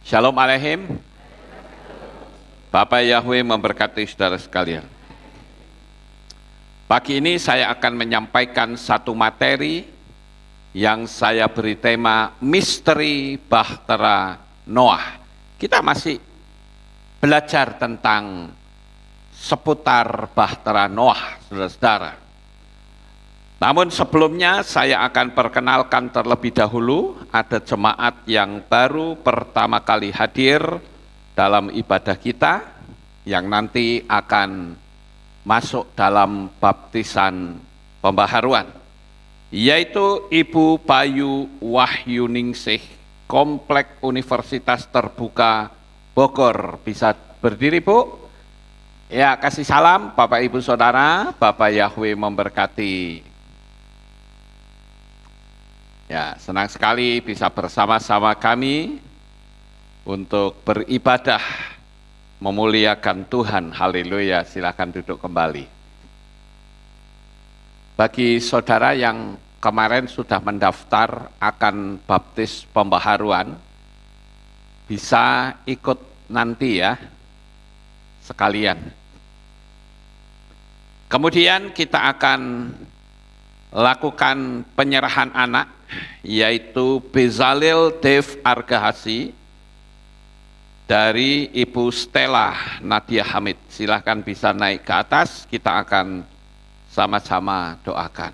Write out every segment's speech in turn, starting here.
Shalom Aleihim. Bapak Yahweh memberkati saudara sekalian. Pagi ini saya akan menyampaikan satu materi yang saya beri tema Misteri Bahtera Noah. Kita masih belajar tentang seputar Bahtera Noah, saudara-saudara. Namun sebelumnya saya akan perkenalkan terlebih dahulu, ada jemaat yang baru pertama kali hadir dalam ibadah kita, yang nanti akan masuk dalam baptisan pembaharuan, yaitu Ibu Bayu Wahyuningsih, Komplek Universitas Terbuka Bogor. Bisa berdiri, Bu? Ya, kasih salam Bapak Ibu Saudara, Bapak Yahweh memberkati. Ya, senang sekali bisa bersama-sama kami untuk beribadah memuliakan Tuhan. Haleluya, silakan duduk kembali. Bagi saudara yang kemarin sudah mendaftar akan baptis pembaharuan, bisa ikut nanti ya, sekalian. Kemudian kita akan lakukan penyerahan anak, yaitu Bezalel Dev Argahasi dari Ibu Stella Nadia Hamid. Silahkan bisa naik ke atas, kita akan sama-sama doakan.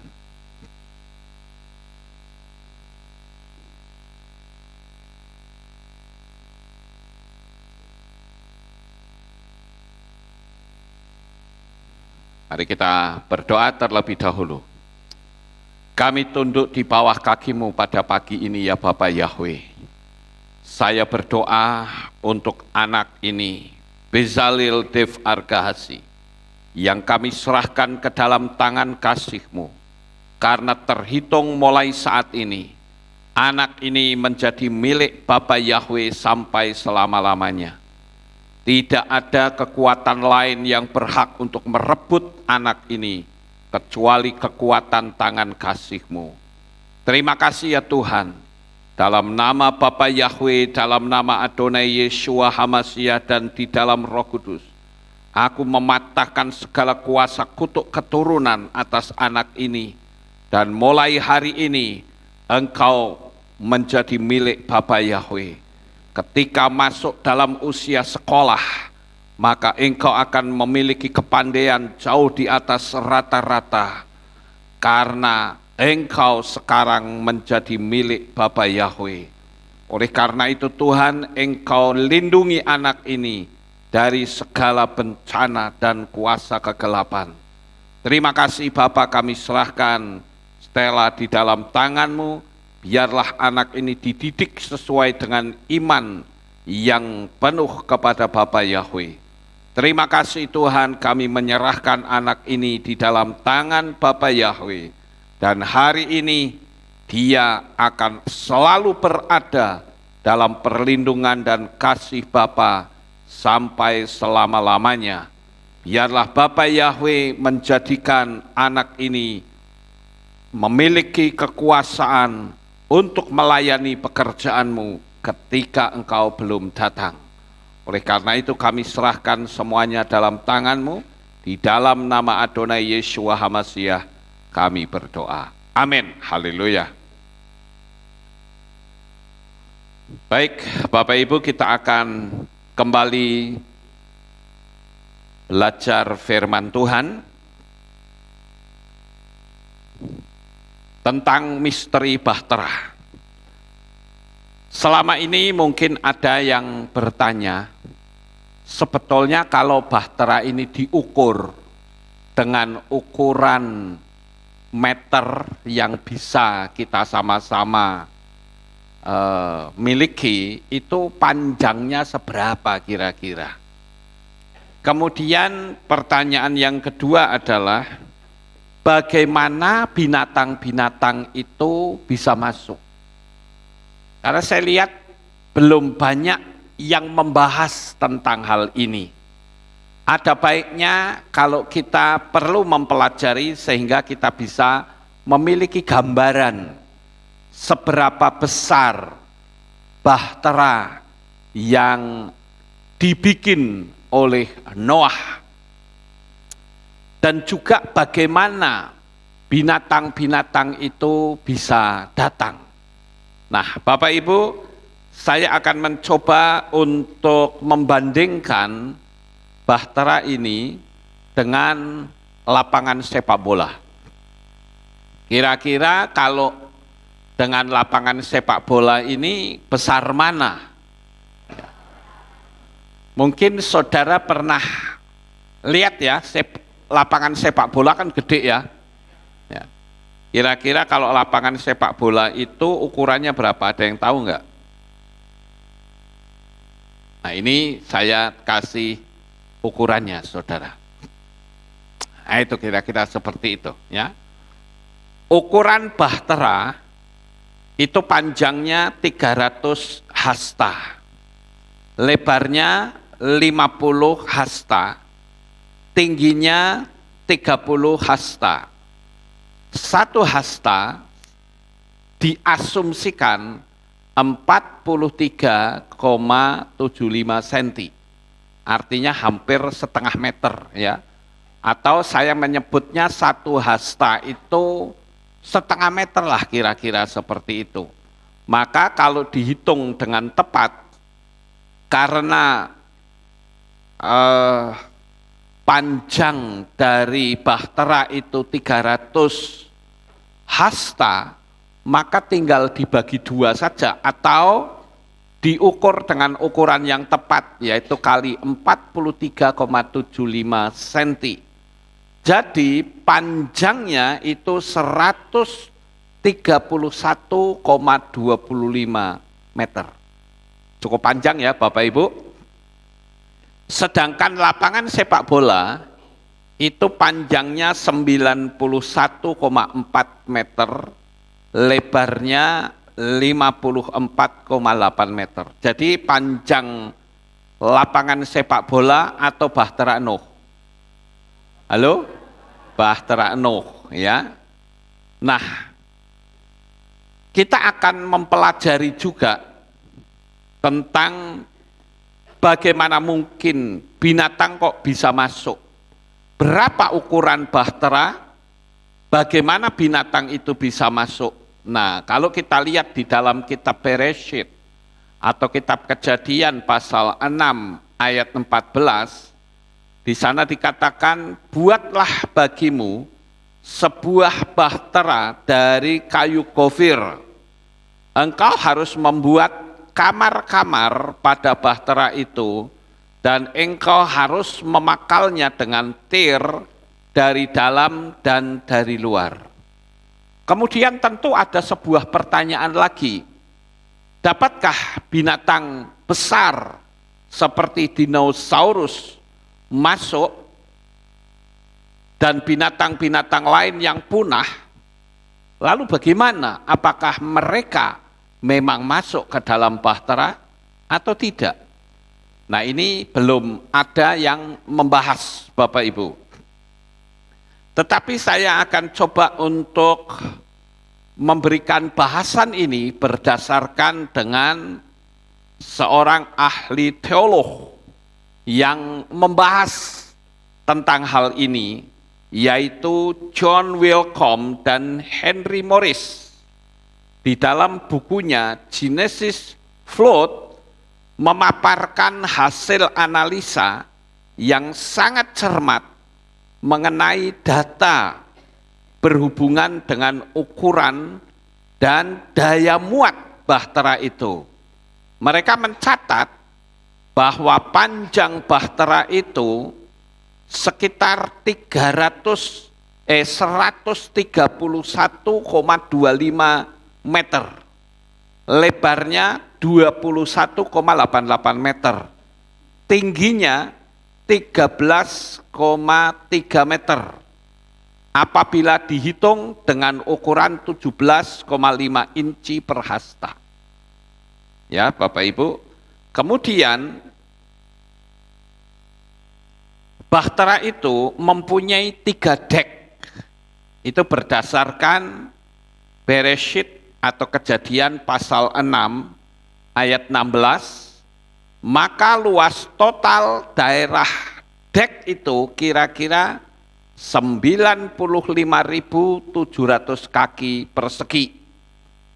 Mari kita berdoa terlebih dahulu. Kami tunduk di bawah kaki-Mu pada pagi ini ya Bapak Yahweh. Saya berdoa untuk anak ini, Bezalel Dev Argahasi, yang kami serahkan ke dalam tangan kasih-Mu. Karena terhitung mulai saat ini, anak ini menjadi milik Bapak Yahweh sampai selama-lamanya. Tidak ada kekuatan lain yang berhak untuk merebut anak ini, kecuali kekuatan tangan kasih-Mu. Terima kasih ya Tuhan, dalam nama Bapa Yahweh, dalam nama Adonai Yeshua Hamasyah, dan di dalam Roh Kudus, aku mematahkan segala kuasa kutuk keturunan atas anak ini, dan mulai hari ini engkau menjadi milik Bapa Yahweh. Ketika masuk dalam usia sekolah, maka engkau akan memiliki kepandaian jauh di atas rata-rata, karena engkau sekarang menjadi milik Bapa Yahweh. Oleh karena itu Tuhan, engkau lindungi anak ini dari segala bencana dan kuasa kegelapan. Terima kasih Bapa, kami serahkan Stella di dalam tangan-Mu. Biarlah anak ini dididik sesuai dengan iman yang penuh kepada Bapa Yahweh. Terima kasih Tuhan, kami menyerahkan anak ini di dalam tangan Bapa Yahweh. Dan hari ini dia akan selalu berada dalam perlindungan dan kasih Bapa sampai selama-lamanya. Biarlah Bapa Yahweh menjadikan anak ini memiliki kekuasaan untuk melayani pekerjaan-Mu ketika Engkau belum datang. Oleh karena itu kami serahkan semuanya dalam tangan-Mu, di dalam nama Adonai Yeshua Hamasyah kami berdoa. Amin. Haleluya. Baik, Bapak Ibu, kita akan kembali belajar firman Tuhan tentang misteri bahtera. Selama ini mungkin ada yang bertanya, sebetulnya kalau bahtera ini diukur dengan ukuran meter yang bisa kita sama-sama miliki, itu panjangnya seberapa kira-kira? Kemudian pertanyaan yang kedua adalah, bagaimana binatang-binatang itu bisa masuk? Karena saya lihat belum banyak yang membahas tentang hal ini. Ada baiknya kalau kita perlu mempelajari sehingga kita bisa memiliki gambaran seberapa besar bahtera yang dibikin oleh Noah, dan juga bagaimana binatang-binatang itu bisa datang. Nah, Bapak Ibu, saya akan mencoba untuk membandingkan Bahtera ini dengan lapangan sepak bola. Kira-kira kalau dengan lapangan sepak bola ini besar mana? Mungkin saudara pernah lihat ya, lapangan sepak bola kan gede ya. Kira-kira kalau lapangan sepak bola itu ukurannya berapa? Ada yang tahu nggak? Nah, ini saya kasih ukurannya, saudara. Nah, itu kira-kira seperti itu ya. Ukuran Bahtera itu panjangnya 300 hasta, lebarnya 50 hasta, tingginya 30 hasta. 1 hasta diasumsikan 43,75 cm. Artinya hampir setengah meter ya. Atau saya menyebutnya 1 hasta itu setengah meter lah kira-kira seperti itu. Maka kalau dihitung dengan tepat, karena panjang dari Bahtera itu 300 hasta, maka tinggal dibagi 2 saja atau diukur dengan ukuran yang tepat, yaitu kali 43,75 cm. Jadi panjangnya itu 131,25 meter. Cukup panjang ya Bapak Ibu. Sedangkan lapangan sepak bola itu panjangnya 91,4 meter, lebarnya 54,8 meter. Jadi panjang lapangan sepak bola atau Bahtera Nuh? Halo? Bahtera Nuh ya. Nah, kita akan mempelajari juga tentang bagaimana mungkin binatang kok bisa masuk. Berapa ukuran Bahtera? Bagaimana binatang itu bisa masuk? Nah, kalau kita lihat di dalam kitab Bereshit atau kitab Kejadian pasal 6 ayat 14, di sana dikatakan, buatlah bagimu sebuah bahtera dari kayu gofir. Engkau harus membuat kamar-kamar pada bahtera itu, dan engkau harus memakalnya dengan tir dari dalam dan dari luar. Kemudian tentu ada sebuah pertanyaan lagi. Dapatkah binatang besar seperti dinosaurus masuk dan binatang-binatang lain yang punah? Lalu bagaimana? Apakah mereka memang masuk ke dalam bahtera atau tidak? Nah, ini belum ada yang membahas Bapak Ibu. Tetapi saya akan coba untuk memberikan bahasan ini berdasarkan dengan seorang ahli teolog yang membahas tentang hal ini, yaitu John Willcomb dan Henry Morris. Di dalam bukunya Genesis Flood memaparkan hasil analisa yang sangat cermat mengenai data berhubungan dengan ukuran dan daya muat bahtera itu. Mereka mencatat bahwa panjang bahtera itu sekitar 131,25 meter, lebarnya 21,88 meter, tingginya 13,3 meter, apabila dihitung dengan ukuran 17,5 inci per hasta. Ya Bapak Ibu, kemudian bahtera itu mempunyai 3 dek. Itu berdasarkan Bereshit atau Kejadian pasal 6 ayat 16 maka luas total daerah dek itu kira-kira 95.700 kaki persegi,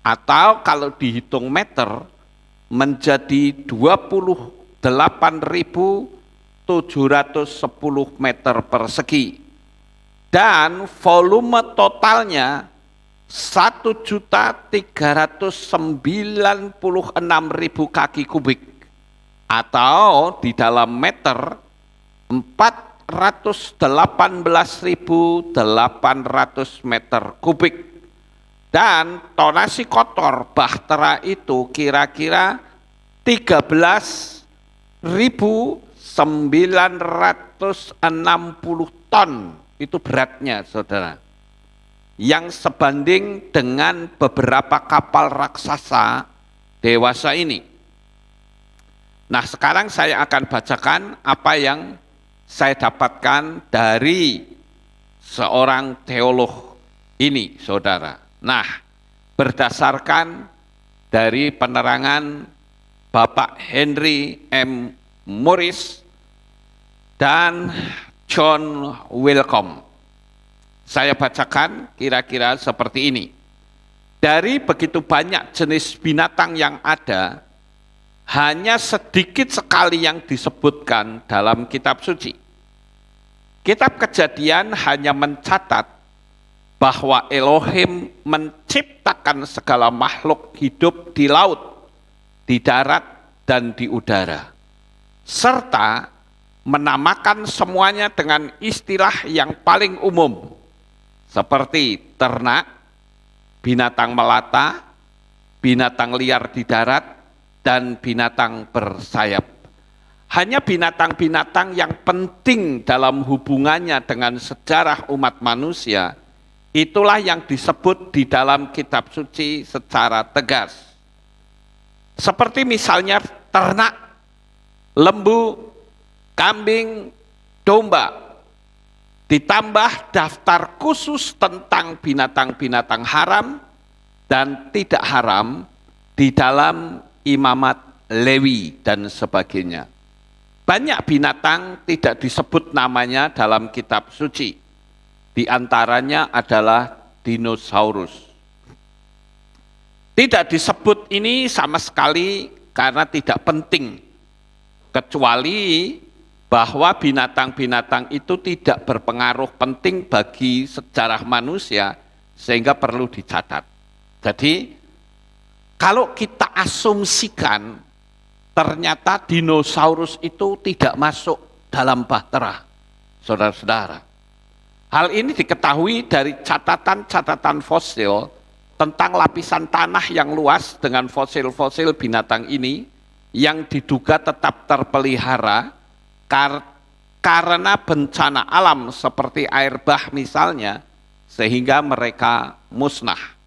atau kalau dihitung meter menjadi 28.710 meter persegi, dan volume totalnya 1.396.000 kaki kubik, atau di dalam meter 418.800 meter kubik. Dan tonasi kotor Bahtera itu kira-kira 13.960 ton, itu beratnya saudara, yang sebanding dengan beberapa kapal raksasa dewasa ini. Nah, sekarang saya akan bacakan apa yang saya dapatkan dari seorang teolog ini, saudara. Nah, berdasarkan dari penerangan Bapak Henry M. Morris dan John Willcombe, saya bacakan kira-kira seperti ini. Dari begitu banyak jenis binatang yang ada, hanya sedikit sekali yang disebutkan dalam kitab suci. Kitab Kejadian hanya mencatat bahwa Elohim menciptakan segala makhluk hidup di laut, di darat, dan di udara, serta menamakan semuanya dengan istilah yang paling umum, seperti ternak, binatang melata, binatang liar di darat, dan binatang bersayap. Hanya binatang-binatang yang penting dalam hubungannya dengan sejarah umat manusia, itulah yang disebut di dalam kitab suci secara tegas. Seperti misalnya ternak, lembu, kambing, domba, ditambah daftar khusus tentang binatang-binatang haram dan tidak haram di dalam Imamat Lewi dan sebagainya. Banyak binatang tidak disebut namanya dalam kitab suci. Di antaranya adalah dinosaurus. Tidak disebut ini sama sekali karena tidak penting, kecuali bahwa binatang-binatang itu tidak berpengaruh penting bagi sejarah manusia sehingga perlu dicatat. Jadi kalau kita asumsikan ternyata dinosaurus itu tidak masuk dalam Bahtera, saudara-saudara. Hal ini diketahui dari catatan-catatan fosil tentang lapisan tanah yang luas dengan fosil-fosil binatang ini yang diduga tetap terpelihara karena bencana alam seperti air bah misalnya, sehingga mereka musnah.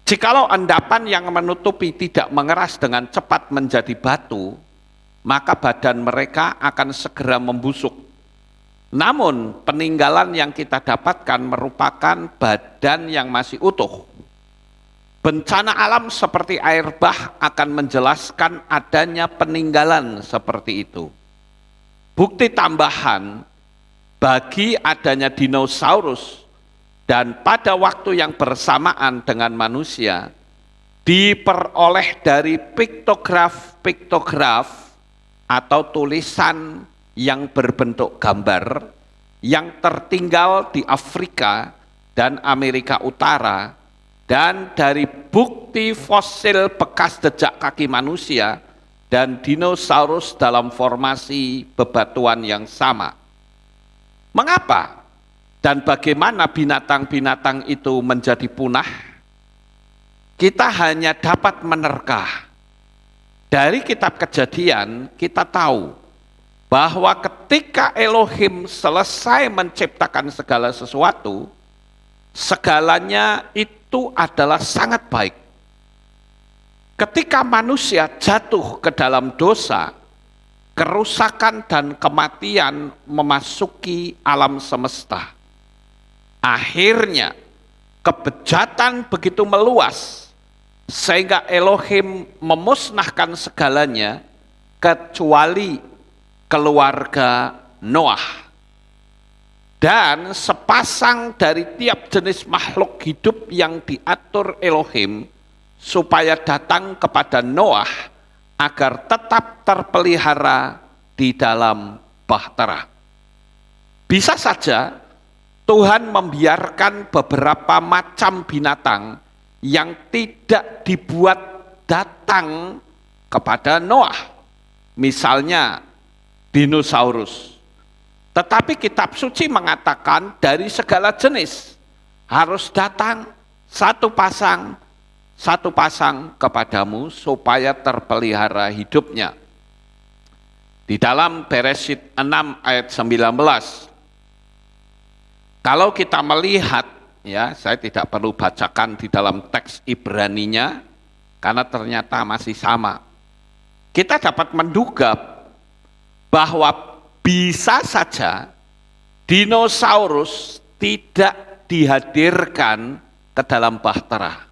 Jikalau endapan yang menutupi tidak mengeras dengan cepat menjadi batu, maka badan mereka akan segera membusuk. Namun peninggalan yang kita dapatkan merupakan badan yang masih utuh. Bencana alam seperti air bah akan menjelaskan adanya peninggalan seperti itu. Bukti tambahan bagi adanya dinosaurus dan pada waktu yang bersamaan dengan manusia diperoleh dari piktograf atau tulisan yang berbentuk gambar yang tertinggal di Afrika dan Amerika Utara, dan dari bukti fosil bekas jejak kaki manusia dan dinosaurus dalam formasi bebatuan yang sama. Mengapa dan bagaimana binatang-binatang itu menjadi punah? Kita hanya dapat menerka. Dari kitab Kejadian kita tahu bahwa ketika Elohim selesai menciptakan segala sesuatu, segalanya itu adalah sangat baik. Ketika manusia jatuh ke dalam dosa, kerusakan dan kematian memasuki alam semesta. Akhirnya kebejatan begitu meluas sehingga Elohim memusnahkan segalanya kecuali keluarga Noah. Dan sepasang dari tiap jenis makhluk hidup yang diatur Elohim supaya datang kepada Noah agar tetap terpelihara di dalam bahtera. Bisa saja Tuhan membiarkan beberapa macam binatang yang tidak dibuat datang kepada Noah. Misalnya dinosaurus. Tetapi kitab suci mengatakan dari segala jenis harus datang satu pasang kepadamu supaya terpelihara hidupnya. Di dalam Bereshit 6 ayat 19, kalau kita melihat, ya saya tidak perlu bacakan di dalam teks Ibraninya, karena ternyata masih sama. Kita dapat menduga bahwa bisa saja dinosaurus tidak dihadirkan ke dalam bahtera.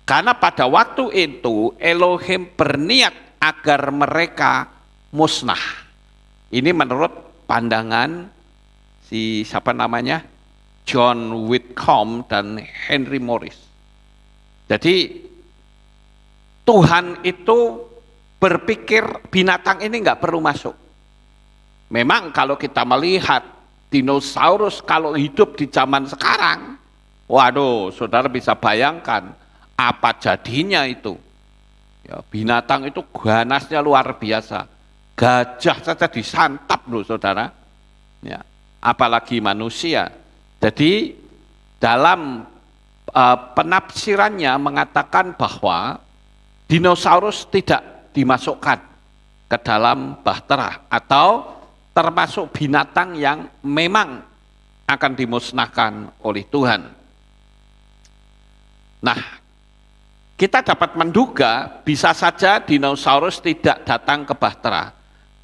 Karena pada waktu itu Elohim berniat agar mereka musnah. Ini menurut pandangan John Whitcomb dan Henry Morris. Jadi Tuhan itu berpikir binatang ini nggak perlu masuk. Memang kalau kita melihat dinosaurus kalau hidup di zaman sekarang, waduh, saudara bisa bayangkan apa jadinya itu. Ya, binatang itu ganasnya luar biasa. Gajah saja disantap loh saudara. Ya, apalagi manusia. Jadi dalam penafsirannya mengatakan bahwa dinosaurus tidak dimasukkan ke dalam bahtera atau termasuk binatang yang memang akan dimusnahkan oleh Tuhan. Nah, kita dapat menduga bisa saja dinosaurus tidak datang ke bahtera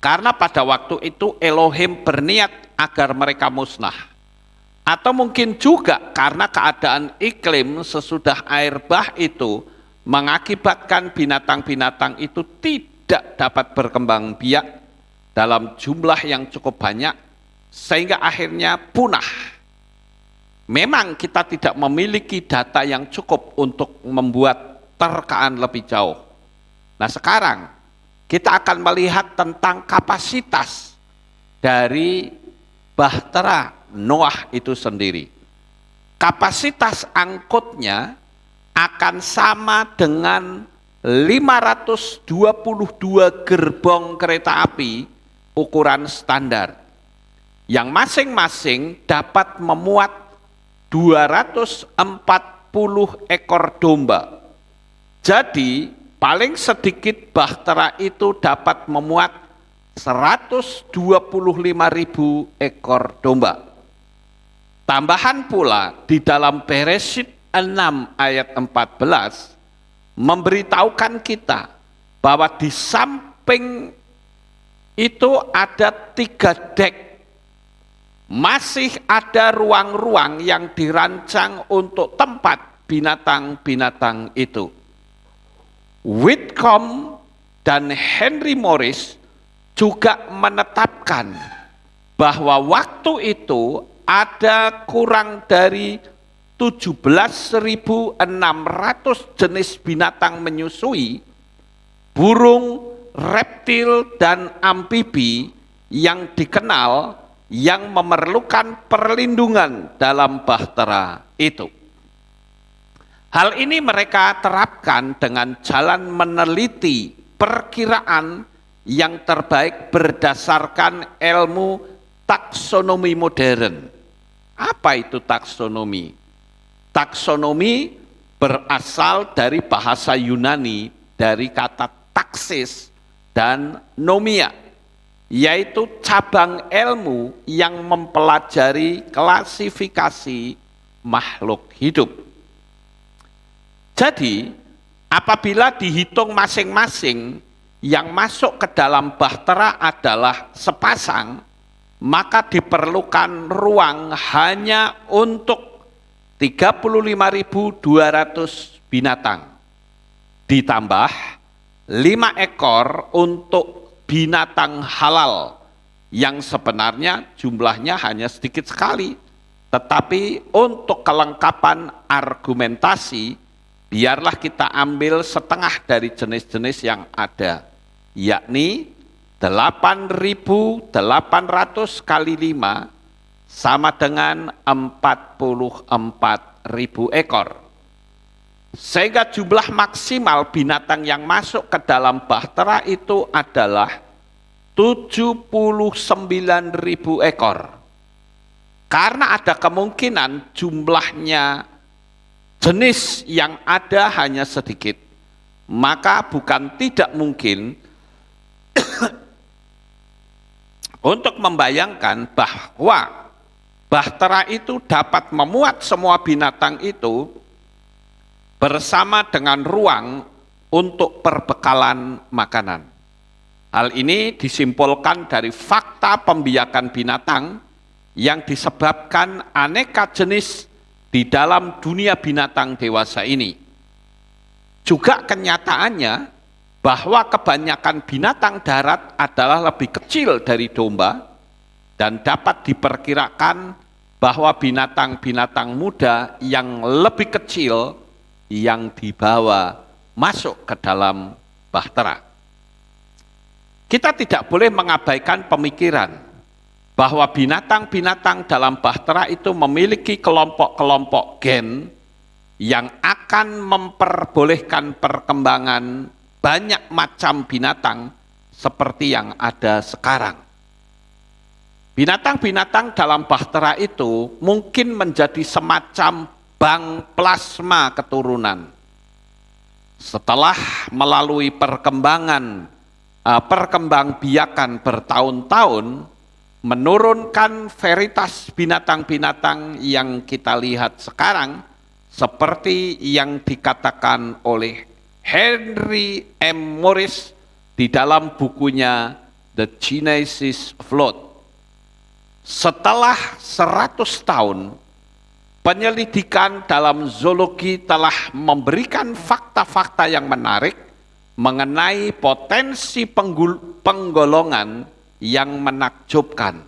karena pada waktu itu Elohim berniat agar mereka musnah. Atau mungkin juga karena keadaan iklim sesudah air bah itu mengakibatkan binatang-binatang itu tidak dapat berkembang biak dalam jumlah yang cukup banyak sehingga akhirnya punah. Memang kita tidak memiliki data yang cukup untuk membuat terkaan lebih jauh. Nah sekarang kita akan melihat tentang kapasitas dari bahtera Noah itu sendiri. Kapasitas angkutnya akan sama dengan 522 gerbong kereta api ukuran standar, yang masing-masing dapat memuat 240 ekor domba. Jadi paling sedikit bahtera itu dapat memuat 125.000 ekor domba. Tambahan pula di dalam Bereshit 6 ayat 14 memberitahukan kita bahwa di samping itu ada 3 dek. Masih ada ruang-ruang yang dirancang untuk tempat binatang-binatang itu. Whitcomb dan Henry Morris juga menetapkan bahwa waktu itu ada kurang dari 17.600 jenis binatang menyusui, burung, reptil, dan amfibi yang dikenal yang memerlukan perlindungan dalam bahtera itu. Hal ini mereka terapkan dengan jalan meneliti perkiraan yang terbaik berdasarkan ilmu taksonomi modern. Apa itu taksonomi? Taksonomi berasal dari bahasa Yunani dari kata taksis dan nomia, yaitu cabang ilmu yang mempelajari klasifikasi makhluk hidup. Jadi, apabila dihitung masing-masing yang masuk ke dalam bahtera adalah sepasang, maka diperlukan ruang hanya untuk 35.200 binatang. Ditambah 5 ekor untuk binatang halal yang sebenarnya jumlahnya hanya sedikit sekali. Tetapi untuk kelengkapan argumentasi, biarlah kita ambil setengah dari jenis-jenis yang ada, yakni 8.800 kali 5 sama dengan 44.000 ekor. Sehingga jumlah maksimal binatang yang masuk ke dalam bahtera itu adalah 79.000 ekor. Karena ada kemungkinan jumlahnya jenis yang ada hanya sedikit, maka bukan tidak mungkin untuk membayangkan bahwa bahtera itu dapat memuat semua binatang itu bersama dengan ruang untuk perbekalan makanan. Hal ini disimpulkan dari fakta pembiakan binatang yang disebabkan aneka jenis di dalam dunia binatang dewasa ini. Juga kenyataannya bahwa kebanyakan binatang darat adalah lebih kecil dari domba, dan dapat diperkirakan bahwa binatang-binatang muda yang lebih kecil yang dibawa masuk ke dalam bahtera. Kita tidak boleh mengabaikan pemikiran bahwa binatang-binatang dalam bahtera itu memiliki kelompok-kelompok gen yang akan memperbolehkan perkembangan banyak macam binatang seperti yang ada sekarang. Binatang-binatang dalam bahtera itu mungkin menjadi semacam bank plasma keturunan. Setelah melalui perkembangbiakan bertahun-tahun, menurunkan varietas binatang-binatang yang kita lihat sekarang, seperti yang dikatakan oleh Henry M. Morris di dalam bukunya The Genesis Flood. Setelah 100 tahun, penyelidikan dalam zoologi telah memberikan fakta-fakta yang menarik mengenai potensi penggolongan yang menakjubkan,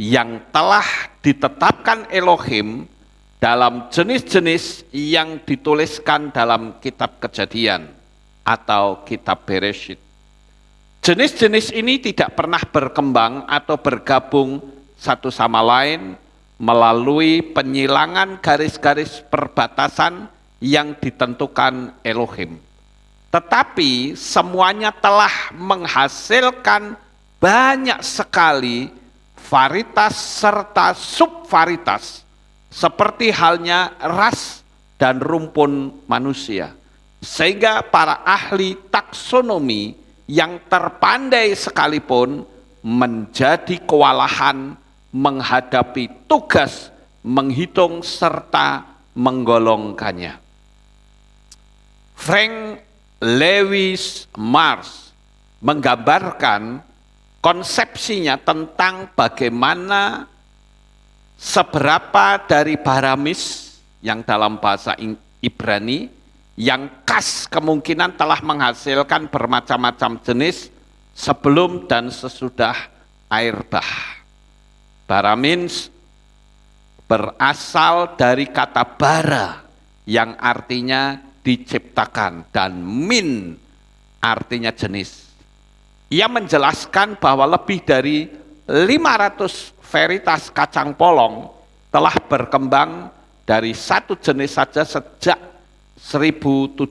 yang telah ditetapkan Elohim dalam jenis-jenis yang dituliskan dalam kitab Kejadian atau kitab Bereshit. Jenis-jenis ini tidak pernah berkembang atau bergabung satu sama lain melalui penyilangan garis-garis perbatasan yang ditentukan Elohim. Tetapi semuanya telah menghasilkan banyak sekali varietas serta subvarietas, seperti halnya ras dan rumpun manusia. Sehingga para ahli taksonomi yang terpandai sekalipun menjadi kewalahan menghadapi tugas menghitung serta menggolongkannya. Frank Lewis Mars menggambarkan konsepsinya tentang bagaimana seberapa dari Baramis yang dalam bahasa Ibrani yang khas kemungkinan telah menghasilkan bermacam-macam jenis sebelum dan sesudah air bah. Baramins berasal dari kata bara yang artinya diciptakan dan min artinya jenis. Ia menjelaskan bahwa lebih dari 500 varietas kacang polong telah berkembang dari satu jenis saja sejak 1700,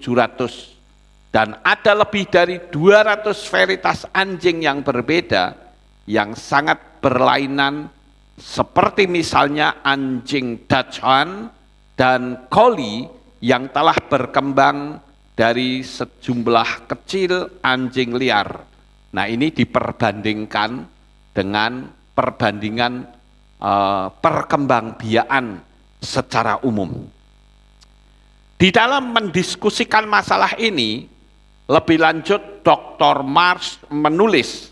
dan ada lebih dari 200 varietas anjing yang berbeda yang sangat berlainan, seperti misalnya anjing Dachshund dan Collie yang telah berkembang dari sejumlah kecil anjing liar. Nah, ini diperbandingkan dengan perbandingan perkembangbiakan secara umum. Di dalam mendiskusikan masalah ini, lebih lanjut Dr. Mars menulis,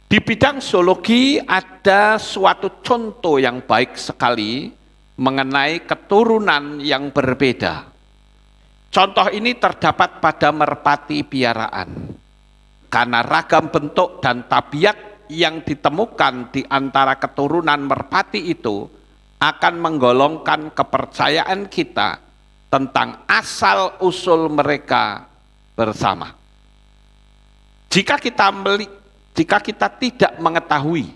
di bidang zoologi ada suatu contoh yang baik sekali mengenai keturunan yang berbeda. Contoh ini terdapat pada merpati piaraan. karena ragam bentuk dan tabiat yang ditemukan di antara keturunan merpati itu akan menggolongkan kepercayaan kita tentang asal-usul mereka bersama. Jika kita tidak mengetahui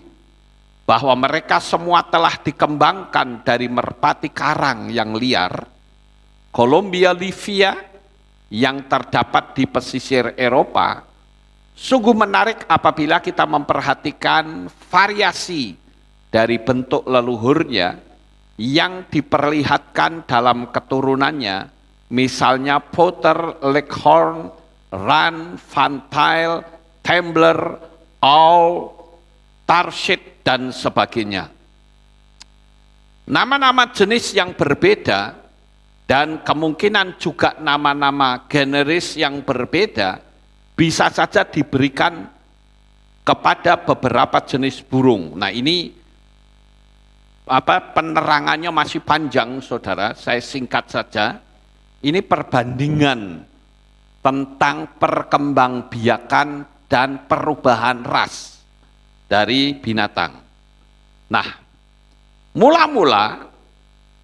bahwa mereka semua telah dikembangkan dari merpati karang yang liar, Colombia livia yang terdapat di pesisir Eropa, sungguh menarik apabila kita memperhatikan variasi dari bentuk leluhurnya yang diperlihatkan dalam keturunannya, misalnya Potter, Leghorn, Run, Van Tuyl, Tembler, Owl, Tarshid, dan sebagainya. Nama-nama jenis yang berbeda dan kemungkinan juga nama-nama generis yang berbeda bisa saja diberikan kepada beberapa jenis burung. Nah, ini penerangannya masih panjang, saudara. Saya singkat saja. Ini perbandingan tentang perkembangbiakan dan perubahan ras dari binatang. Nah, mula-mula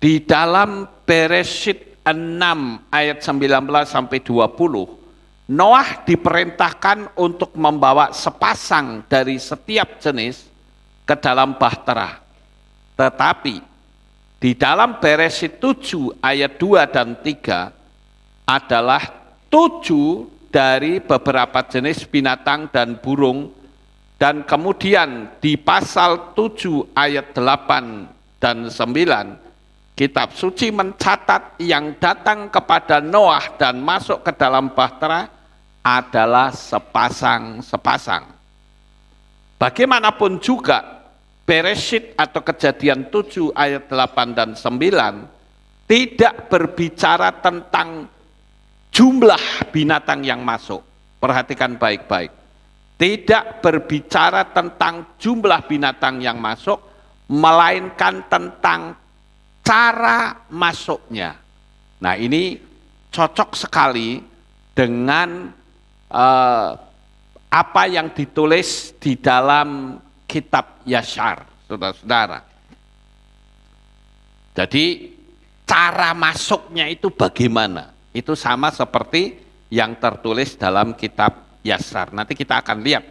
di dalam Bereshit 6 ayat 19 sampai 20, Noah diperintahkan untuk membawa sepasang dari setiap jenis ke dalam bahtera. Tetapi di dalam Bereshit 7 ayat 2 dan 3 adalah 7 dari beberapa jenis binatang dan burung, dan kemudian di pasal 7 ayat 8 dan 9 Kitab Suci mencatat yang datang kepada Noah dan masuk ke dalam bahtera adalah sepasang-sepasang. Bagaimanapun juga Bereshit atau Kejadian 7 ayat 8 dan 9 tidak berbicara tentang jumlah binatang yang masuk. Perhatikan baik-baik. Tidak berbicara tentang jumlah binatang yang masuk, melainkan tentang cara masuknya. Nah, ini cocok sekali dengan apa yang ditulis di dalam kitab Yashar, saudara-saudara. Jadi cara masuknya itu bagaimana? Itu sama seperti yang tertulis dalam kitab Yashar. Nanti kita akan lihat.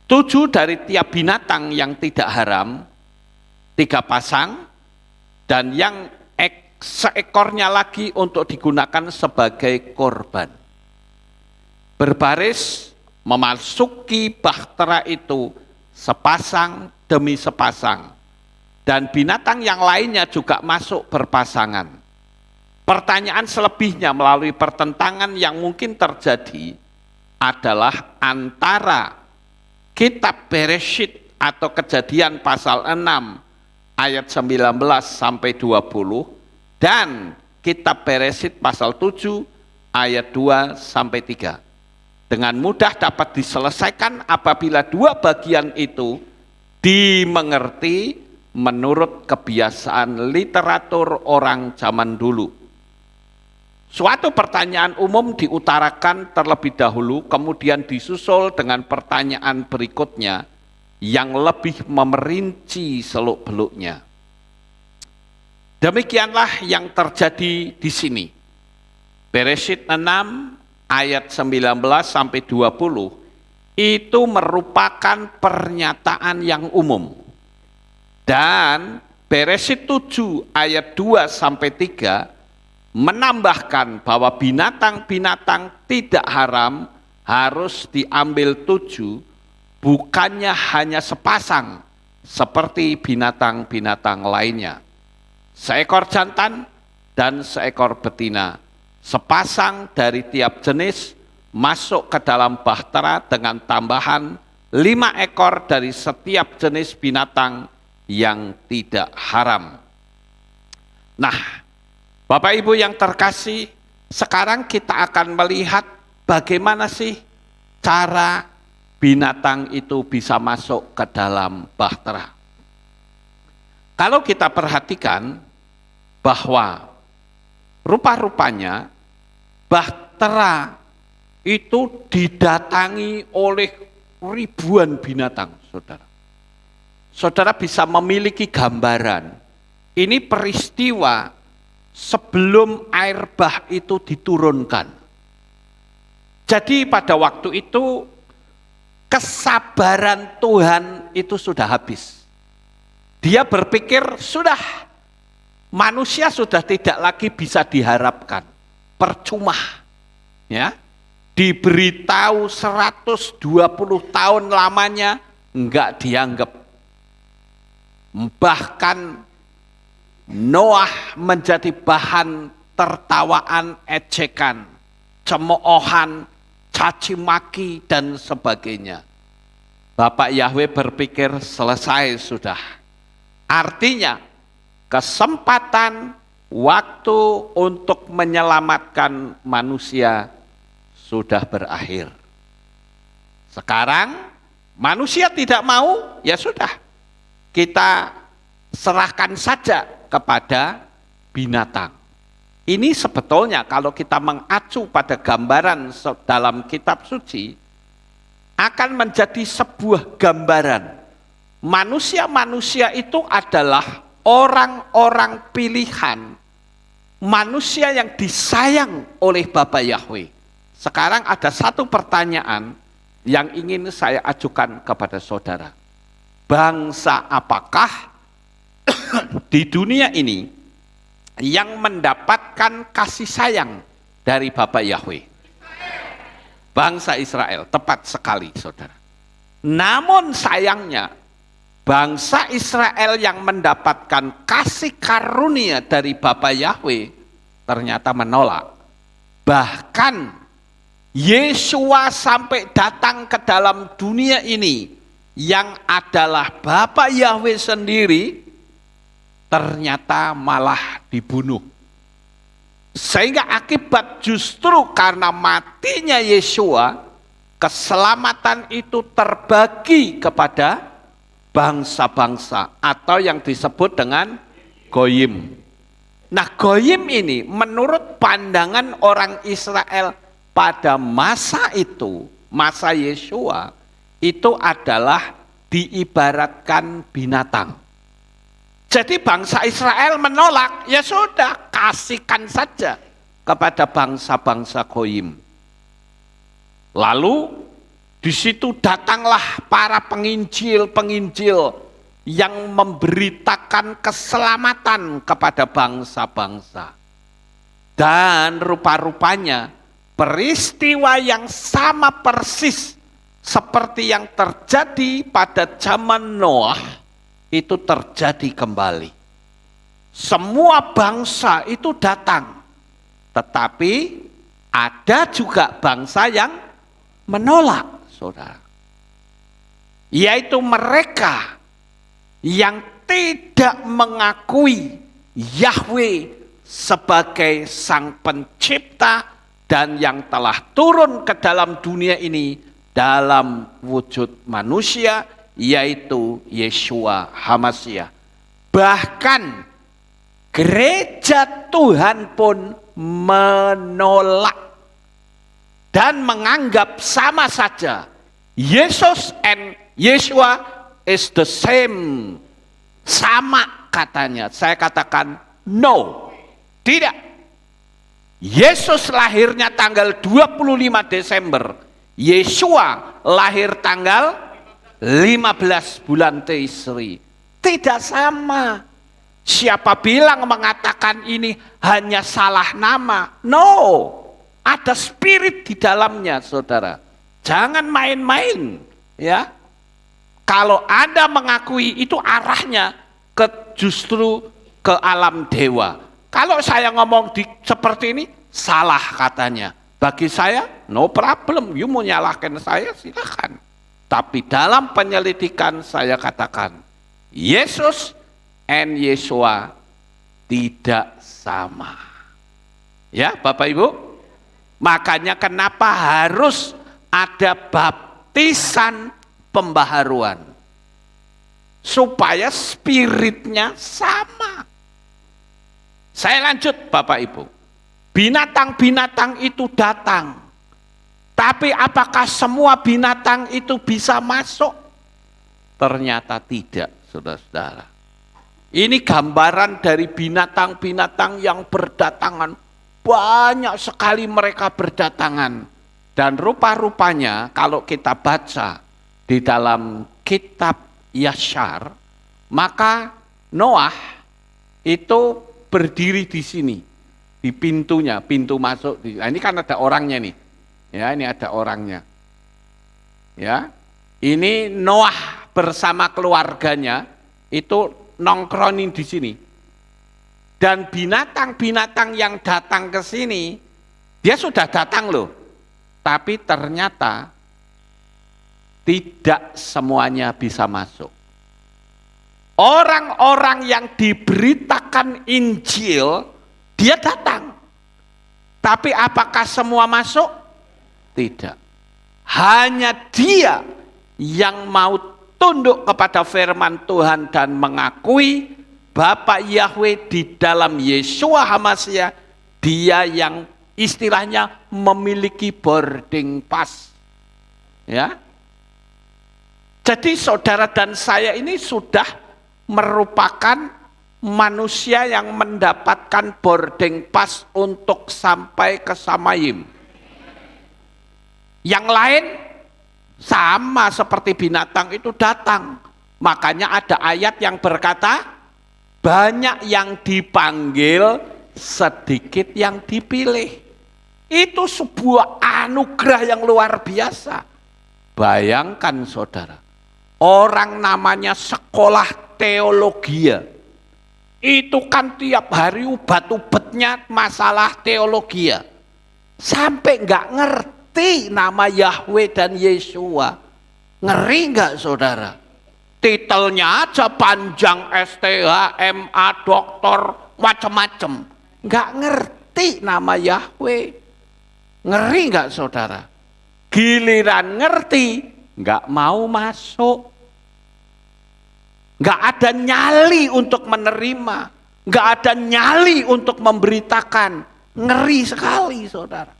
7 dari tiap binatang yang tidak haram, 3 pasang, dan yang seekornya lagi untuk digunakan sebagai korban. Berbaris memasuki bahtera itu sepasang demi sepasang. Dan binatang yang lainnya juga masuk berpasangan. Pertanyaan selebihnya melalui pertentangan yang mungkin terjadi adalah antara kitab Bereshit atau Kejadian pasal 6 ayat 19 sampai 20 dan kitab Bereshit pasal 7 ayat 2 sampai 3. Dengan mudah dapat diselesaikan apabila dua bagian itu dimengerti menurut kebiasaan literatur orang zaman dulu. Suatu pertanyaan umum diutarakan terlebih dahulu, kemudian disusul dengan pertanyaan berikutnya yang lebih memerinci seluk-beluknya. Demikianlah yang terjadi di sini. Bereshit 6 ayat 19 sampai 20 itu merupakan pernyataan yang umum. Dan Bereshit 7 ayat 2 sampai 3 menambahkan bahwa binatang-binatang tidak haram harus diambil 7, bukannya hanya sepasang seperti binatang-binatang lainnya. Seekor jantan dan seekor betina, sepasang dari tiap jenis masuk ke dalam bahtera dengan tambahan 5 ekor dari setiap jenis binatang yang tidak haram. Nah, Bapak Ibu yang terkasih, sekarang kita akan melihat bagaimana sih cara binatang itu bisa masuk ke dalam bahtera. Kalau kita perhatikan bahwa rupa-rupanya bahtera itu didatangi oleh ribuan binatang, saudara. Saudara bisa memiliki gambaran. Ini peristiwa sebelum air bah itu diturunkan. Jadi pada waktu itu kesabaran Tuhan itu sudah habis. Dia berpikir sudah, manusia sudah tidak lagi bisa diharapkan. Percuma. Ya. Diberitahu 120 tahun lamanya enggak dianggap. Bahkan Noah menjadi bahan tertawaan, ejekan, cemoohan, caci maki dan sebagainya. Bapak Yahweh berpikir selesai sudah. Artinya kesempatan waktu untuk menyelamatkan manusia sudah berakhir. Sekarang manusia tidak mau, ya sudah. Kita serahkan saja kepada binatang. Ini sebetulnya kalau kita mengacu pada gambaran dalam kitab suci, akan menjadi sebuah gambaran. Manusia-manusia itu adalah orang-orang pilihan, manusia yang disayang oleh Bapa Yahweh. Sekarang ada satu pertanyaan yang ingin saya ajukan kepada saudara. Bangsa apakah di dunia ini yang mendapatkan kasih sayang dari Bapa Yahweh? Bangsa Israel, tepat sekali saudara. Namun sayangnya, bangsa Israel yang mendapatkan kasih karunia dari Bapa Yahweh ternyata menolak. Bahkan Yesua sampai datang ke dalam dunia ini yang adalah Bapa Yahweh sendiri, ternyata malah dibunuh. Sehingga akibat justru karena matinya Yesua, keselamatan itu terbagi kepada bangsa-bangsa atau yang disebut dengan Goyim. Nah, Goyim ini menurut pandangan orang Israel pada masa itu, masa Yesua, itu adalah diibaratkan binatang. Jadi bangsa Israel menolak, ya sudah, kasihkan saja kepada bangsa-bangsa Goyim. Lalu di situ datanglah para penginjil-penginjil yang memberitakan keselamatan kepada bangsa-bangsa. Dan rupa-rupanya peristiwa yang sama persis seperti yang terjadi pada zaman Noah itu terjadi kembali. Semua bangsa itu datang, tetapi ada juga bangsa yang menolak, saudara. Yaitu mereka yang tidak mengakui Yahweh sebagai Sang Pencipta dan yang telah turun ke dalam dunia ini dalam wujud manusia, yaitu Yeshua HaMashiach. Bahkan gereja Tuhan pun menolak dan menganggap sama saja Yesus and Yeshua is the same. Sama katanya. Saya katakan no. Tidak. Yesus lahirnya tanggal 25 Desember. Yeshua lahir tanggal 15 bulan Tisri. Tidak sama. Siapa bilang mengatakan ini hanya salah nama? No. Ada spirit di dalamnya, saudara. Jangan main-main, ya. Kalau Anda mengakui itu arahnya justru ke alam dewa. Kalau saya ngomong seperti ini, salah katanya. Bagi saya, no problem. You mau nyalahkan saya, silakan. Tapi dalam penyelidikan saya katakan, Yesus and Yeshua tidak sama. Ya, Bapak Ibu. Makanya kenapa harus ada baptisan pembaharuan. Supaya spiritnya sama. Saya lanjut Bapak Ibu. Binatang-binatang itu datang. Tapi apakah semua binatang itu bisa masuk? Ternyata tidak, saudara-saudara. Ini gambaran dari binatang-binatang yang berdatangan. Banyak sekali mereka berdatangan. Dan rupa-rupanya kalau kita baca di dalam kitab Yashar, maka Noah itu berdiri di sini, di pintunya, pintu masuk. Nah, ini kan ada orangnya nih. Ya, ini ada orangnya. Ya. Ini Noah bersama keluarganya itu nongkronin di sini. Dan binatang-binatang yang datang ke sini, dia sudah datang loh. Tapi ternyata tidak semuanya bisa masuk. Orang-orang yang diberitakan Injil, dia datang. Tapi apakah semua masuk? Tidak. Hanya dia yang mau tunduk kepada firman Tuhan dan mengakui Bapa Yahweh di dalam Yeshua HaMashiach, dia yang istilahnya memiliki boarding pass. Ya. Jadi saudara dan saya ini sudah merupakan manusia yang mendapatkan boarding pass untuk sampai ke Samayim. Yang lain sama seperti binatang itu datang. Makanya ada ayat yang berkata, banyak yang dipanggil, sedikit yang dipilih. Itu sebuah anugerah yang luar biasa. Bayangkan saudara, orang namanya sekolah teologi, itu kan tiap hari ubat-ubatnya masalah teologi. Sampai nggak ngerti nama Yahweh dan Yeshua. Ngeri nggak saudara? Titelnya aja panjang, STH, MA, doktor, macam-macam. Nggak ngerti nama Yahweh. Ngeri nggak saudara? Giliran ngerti, nggak mau masuk. Nggak ada nyali untuk menerima. Nggak ada nyali untuk memberitakan. Ngeri sekali saudara.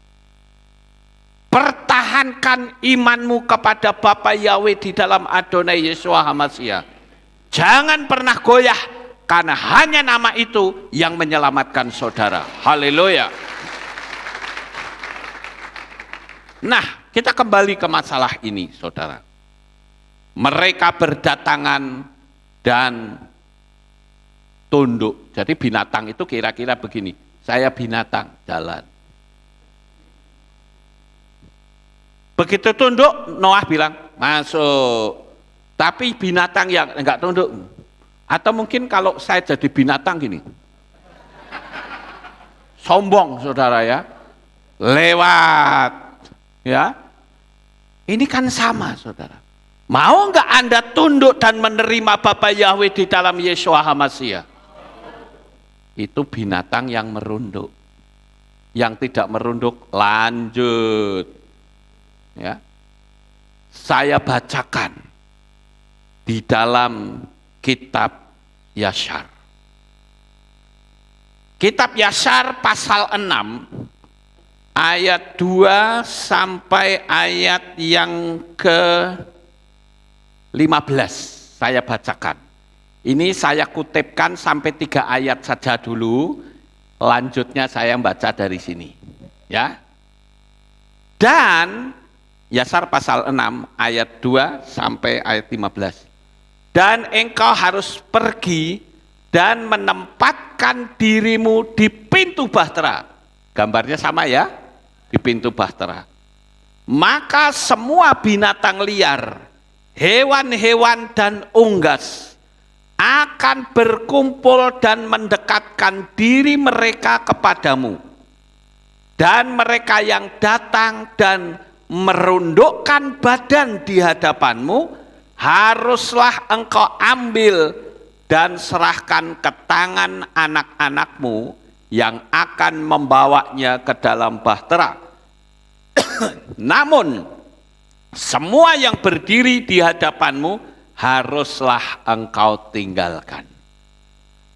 Pertahankan imanmu kepada Bapa Yahweh di dalam Adonai Yeshua HaMashiach. Jangan pernah goyah, karena hanya nama itu yang menyelamatkan saudara. Haleluya. Nah, kita kembali ke masalah ini saudara. Mereka berdatangan dan tunduk. Jadi binatang itu kira-kira begini, saya binatang jalan. Begitu tunduk, Noah bilang, masuk. Tapi binatang yang enggak tunduk. Atau mungkin kalau saya jadi binatang gini. Sombong saudara ya. Lewat. Ya. Ini kan sama saudara. Mau enggak Anda tunduk dan menerima Bapa Yahweh di dalam Yeshua HaMashiach? Itu binatang yang merunduk. Yang tidak merunduk, lanjut. Ya, saya bacakan di dalam kitab Yashar. Kitab Yashar pasal 6 ayat 2 sampai ayat yang ke-15 saya bacakan. Ini saya kutipkan sampai 3 ayat saja dulu, lanjutnya saya baca dari sini. Ya. Dan Yashar pasal 6 ayat 2 sampai ayat 15. Dan engkau harus pergi dan menempatkan dirimu di pintu bahtera. Gambarnya sama ya, di pintu bahtera. Maka semua binatang liar, hewan-hewan dan unggas akan berkumpul dan mendekatkan diri mereka kepadamu. Dan mereka yang datang dan merundukkan badan di hadapanmu, haruslah engkau ambil dan serahkan ke tangan anak-anakmu yang akan membawanya ke dalam bahtera. Namun semua yang berdiri di hadapanmu haruslah engkau tinggalkan.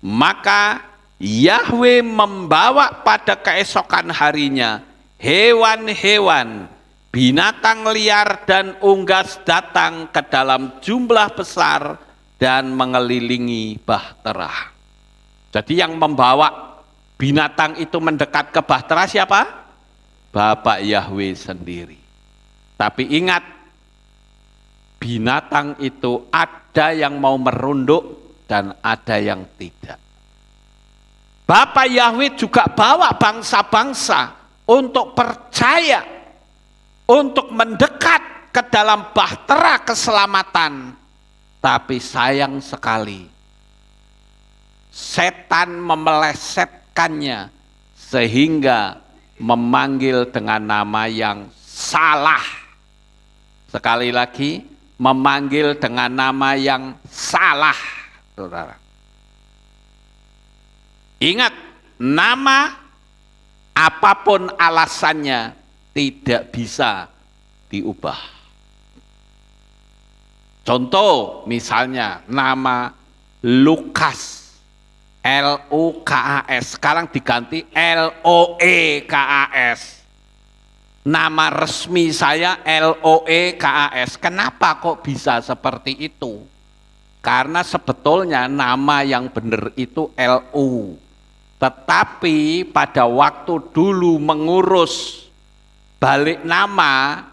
Maka Yahweh membawa pada keesokan harinya hewan-hewan, binatang liar dan unggas datang ke dalam jumlah besar dan mengelilingi Bahtera. Jadi yang membawa binatang itu mendekat ke Bahtera siapa? Bapak Yahweh sendiri. Tapi ingat, binatang itu ada yang mau merunduk dan ada yang tidak. Bapak Yahweh juga bawa bangsa-bangsa untuk percaya, untuk mendekat ke dalam bahtera keselamatan. Tapi sayang sekali, setan memelesetkannya sehingga memanggil dengan nama yang salah. Sekali lagi, memanggil dengan nama yang salah, saudara. Ingat, nama apapun alasannya tidak bisa diubah. Contoh misalnya nama Lukas, L-U-K-A-S, sekarang diganti L-O-E-K-A-S. Nama resmi saya L-O-E-K-A-S. Kenapa kok bisa seperti itu? Karena sebetulnya nama yang benar itu L-U. Tetapi pada waktu dulu mengurus balik nama,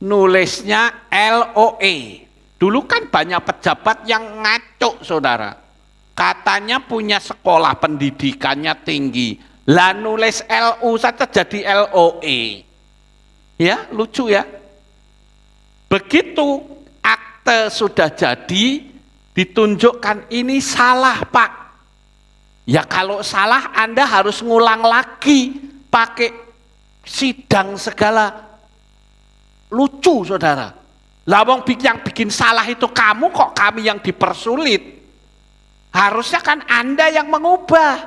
nulisnya L-O-E. Dulu kan banyak pejabat yang ngaco, saudara. Katanya punya sekolah pendidikannya tinggi. Lah nulis L-U saja jadi L-O-E. Ya, lucu ya. Begitu akte sudah jadi, ditunjukkan ini salah, Pak. Ya kalau salah Anda harus ngulang lagi, pakai sidang segala. Lucu, saudara. Lawang yang bikin salah itu kamu, kok kami yang dipersulit. Harusnya kan Anda yang mengubah.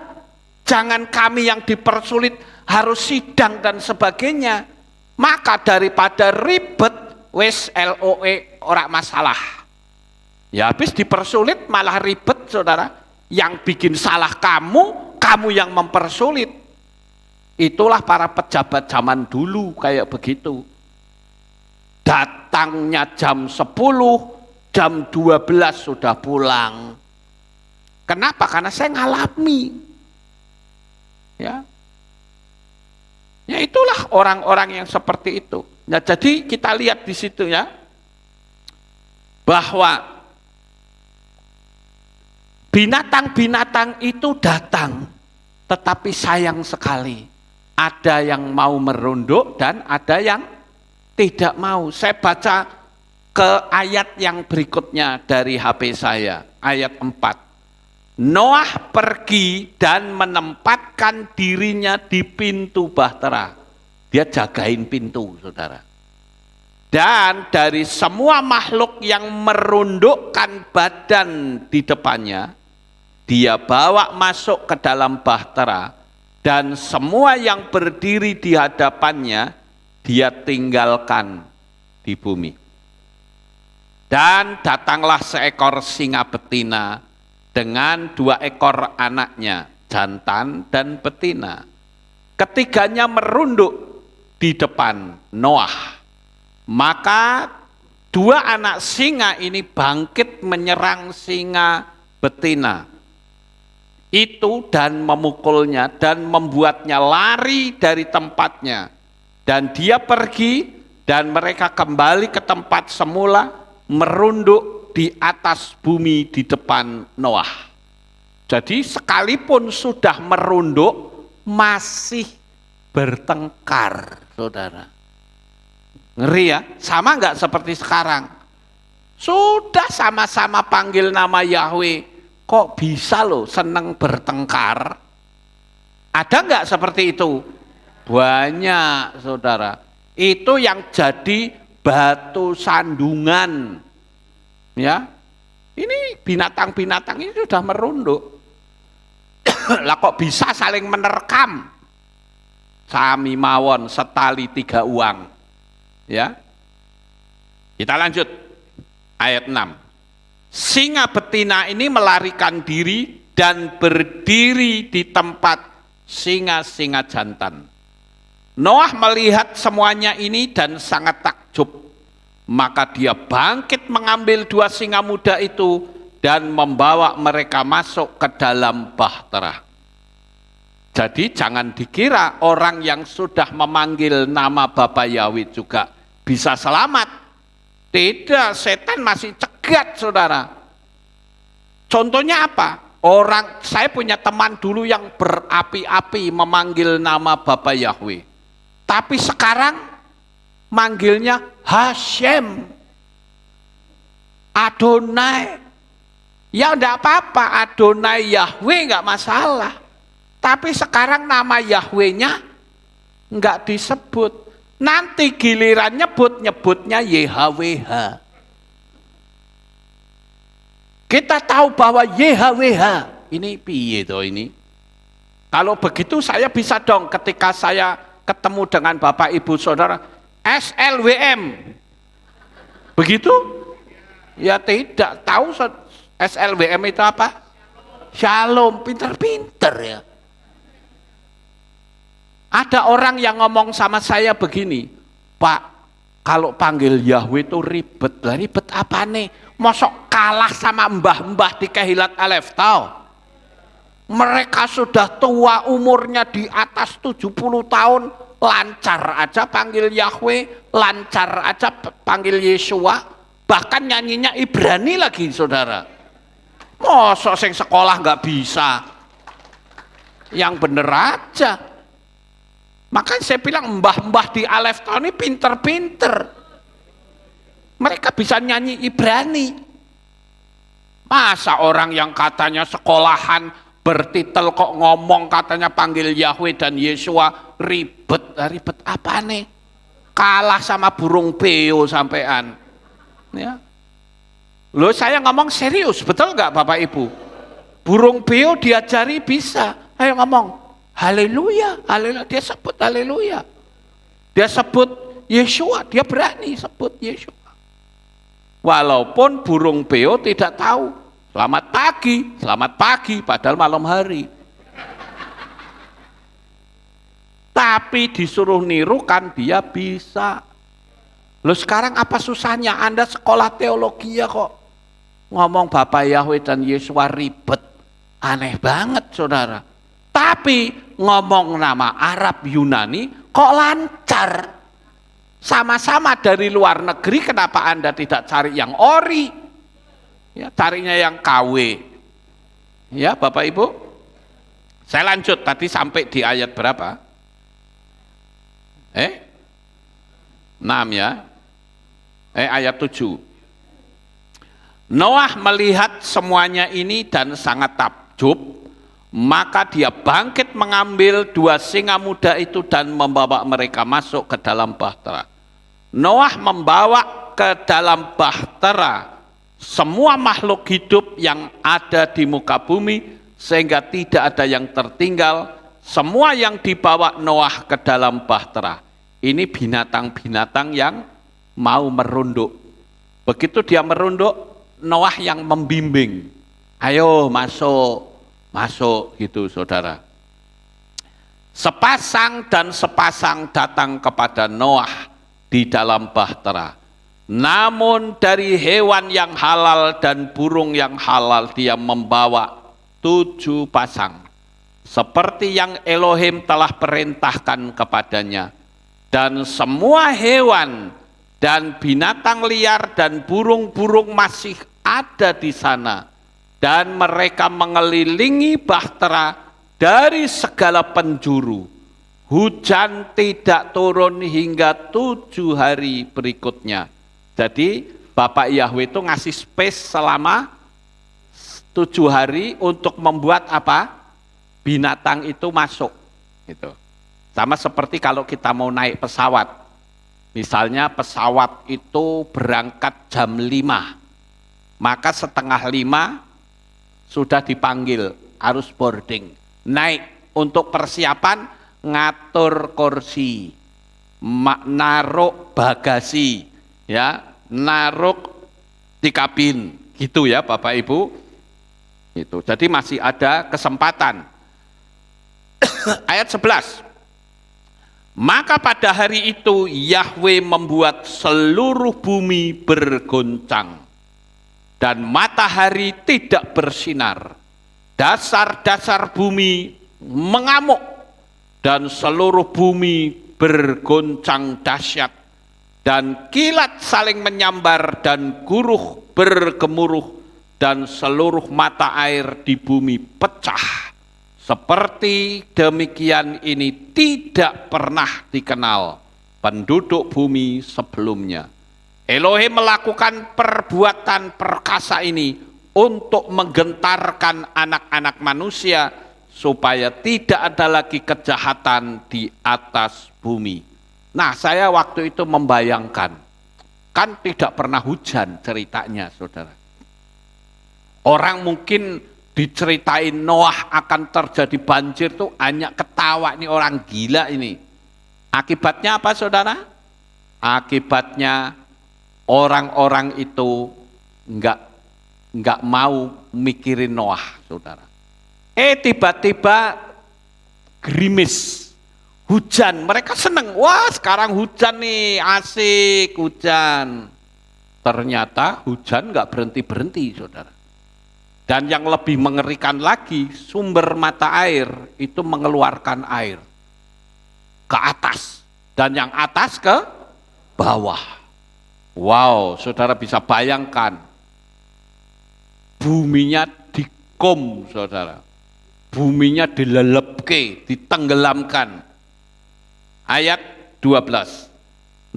Jangan kami yang dipersulit, harus sidang dan sebagainya. Maka daripada ribet, wes LOE ora masalah. Ya habis dipersulit malah ribet, saudara. Yang bikin salah kamu, kamu yang mempersulit. Itulah para pejabat zaman dulu kayak begitu. Datangnya jam 10, jam 12 sudah pulang. Kenapa? Karena saya ngalami. Ya. Ya itulah orang-orang yang seperti itu. Nah, jadi kita lihat di situ ya, bahwa binatang-binatang itu datang, tetapi sayang sekali, ada yang mau merunduk dan ada yang tidak mau. Saya baca ke ayat yang berikutnya dari HP saya, ayat 4. Noah pergi dan menempatkan dirinya di pintu bahtera. Dia jagain pintu, saudara. Dan dari semua makhluk yang merundukkan badan di depannya, dia bawa masuk ke dalam bahtera, dan semua yang berdiri di hadapannya dia tinggalkan di bumi. Dan datanglah seekor singa betina dengan 2 ekor anaknya, jantan dan betina. Ketiganya merunduk di depan Noah. Maka 2 anak singa ini bangkit menyerang singa betina itu dan memukulnya dan membuatnya lari dari tempatnya. Dan dia pergi dan mereka kembali ke tempat semula, merunduk di atas bumi di depan Noah. Jadi sekalipun sudah merunduk, masih bertengkar, saudara. Ngeri ya, sama enggak seperti sekarang? Sudah sama-sama panggil nama Yahweh, kok bisa loh seneng bertengkar? Ada enggak seperti itu? Banyak, saudara. Itu yang jadi batu sandungan. Ya, ini binatang-binatang ini sudah merunduk. Lah kok bisa saling menerkam? Sami mawon setali 3 uang. Ya. Kita lanjut. Ayat 6. Singa betina ini melarikan diri dan berdiri di tempat singa-singa jantan. Noah melihat semuanya ini dan sangat takjub. Maka dia bangkit mengambil 2 singa muda itu dan membawa mereka masuk ke dalam bahtera. Jadi jangan dikira orang yang sudah memanggil nama Bapa Yahweh juga bisa selamat. Tidak, setan masih cegat, saudara. Contohnya apa? Saya punya teman dulu yang berapi-api memanggil nama Bapa Yahweh. Tapi sekarang manggilnya Hashem, Adonai. Ya enggak apa-apa, Adonai Yahweh enggak masalah. Tapi sekarang nama Yahweh-nya enggak disebut. Nanti giliran nyebutnya YHWH. Kita tahu bahwa YHWH ini piye toh ini? Kalau begitu saya bisa dong ketika saya ketemu dengan Bapak Ibu Saudara SLWM. Begitu? Ya tidak. Tahu SLWM itu apa? Shalom, pinter-pinter ya. Ada orang yang ngomong sama saya begini, Pak, kalau panggil Yahweh itu ribet. Lah ribet apa nih? Mosok kalah sama mbah-mbah di Kehilat Alef tahu? Mereka sudah tua, umurnya di atas 70 tahun, lancar aja panggil Yahweh, lancar aja panggil Yeshua, bahkan nyanyinya Ibrani lagi, saudara. Mosok sing sekolah nggak bisa, yang bener aja. Makanya saya bilang mbah-mbah di Alef tahun ini pinter-pinter. Mereka bisa nyanyi Ibrani. Masa orang yang katanya sekolahan bertitel kok ngomong katanya panggil Yahweh dan Yeshua, ribet. Ribet apa nih? Kalah sama burung beo sampean. Ya. Loh saya ngomong serius, betul nggak Bapak Ibu? Burung beo diajari bisa. Ayo ngomong haleluya, haleluya, dia sebut haleluya. Dia sebut Yeshua, dia berani sebut Yeshua. Walaupun burung beo tidak tahu selamat pagi, padahal malam hari. Tapi disuruh nirukan dia bisa. Loh sekarang apa susahnya? Anda sekolah teologi ya kok ngomong Bapak Yahweh dan Yeshua ribet. Aneh banget saudara. Tapi ngomong nama Arab Yunani kok lancar. Sama-sama dari luar negeri, kenapa Anda tidak cari yang ori? Ya, carinya yang KW. Ya, Bapak Ibu. Saya lanjut tadi sampai di ayat berapa? 6 ya. Ayat 7. Noah melihat semuanya ini dan sangat takjub. Maka dia bangkit mengambil 2 singa muda itu dan membawa mereka masuk ke dalam bahtera. Noah membawa ke dalam bahtera semua makhluk hidup yang ada di muka bumi sehingga tidak ada yang tertinggal. Semua yang dibawa Noah ke dalam bahtera. Ini binatang-binatang yang mau merunduk. Begitu dia merunduk, Noah yang membimbing. Ayo masuk. Masuk gitu saudara. Sepasang dan sepasang datang kepada Noah di dalam bahtera. Namun dari hewan yang halal dan burung yang halal dia membawa 7 pasang. Seperti yang Elohim telah perintahkan kepadanya. Dan semua hewan dan binatang liar dan burung-burung masih ada di sana. Dan mereka mengelilingi bahtera dari segala penjuru. Hujan tidak turun hingga 7 hari berikutnya. Jadi Bapak Yahweh itu ngasih space selama 7 hari untuk membuat apa? Binatang itu masuk. Gitu. Sama seperti kalau kita mau naik pesawat. Misalnya pesawat itu berangkat jam 5. Maka setengah 5 sudah dipanggil, harus boarding, naik untuk persiapan ngatur kursi, naruh bagasi, ya, naruh di kabin, gitu ya Bapak Ibu. Itu. Jadi masih ada kesempatan. Ayat 11. Maka pada hari itu Yahwe membuat seluruh bumi bergoncang dan matahari tidak bersinar. Dasar-dasar bumi mengamuk dan seluruh bumi bergoncang dahsyat dan kilat saling menyambar dan guruh bergemuruh dan seluruh mata air di bumi pecah. Seperti demikian ini tidak pernah dikenal penduduk bumi sebelumnya. Elohim melakukan perbuatan perkasa ini untuk menggentarkan anak-anak manusia supaya tidak ada lagi kejahatan di atas bumi. Nah, saya waktu itu membayangkan, kan tidak pernah hujan ceritanya, saudara. Orang mungkin diceritain Noah akan terjadi banjir tuh hanya ketawa, nih orang gila ini. Akibatnya apa, saudara? Akibatnya orang-orang itu enggak mau mikirin Noah, saudara. Tiba-tiba gerimis, hujan. Mereka seneng, wah sekarang hujan nih, asik hujan. Ternyata hujan enggak berhenti-berhenti, saudara. Dan yang lebih mengerikan lagi, sumber mata air itu mengeluarkan air ke atas. Dan yang atas ke bawah. Wow, saudara bisa bayangkan. Buminya dikom, saudara. Buminya dilelepke, ditenggelamkan. Ayat 12.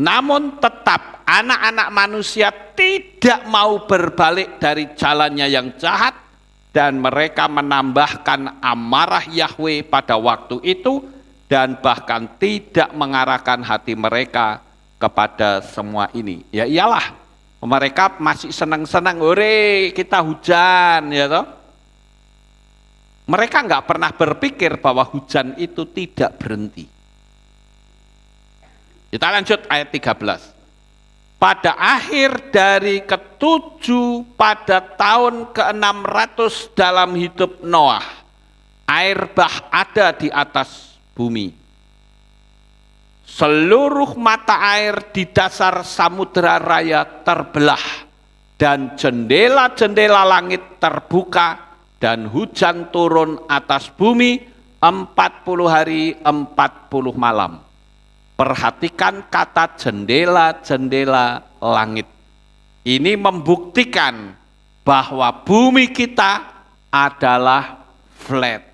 Namun tetap anak-anak manusia tidak mau berbalik dari jalannya yang jahat, dan mereka menambahkan amarah Yahwe pada waktu itu, dan bahkan tidak mengarahkan hati mereka kepada semua ini. Ya iyalah, mereka masih senang-senang, hore kita hujan, ya toh. Mereka nggak pernah berpikir bahwa hujan itu tidak berhenti. Kita lanjut ayat 13. Pada akhir dari ke-7 pada tahun ke-600 dalam hidup Noah, air bah ada di atas bumi. Seluruh mata air di dasar samudera raya terbelah, dan jendela-jendela langit terbuka, dan hujan turun atas bumi 40 hari 40 malam. Perhatikan kata jendela-jendela langit. Ini membuktikan bahwa bumi kita adalah flat.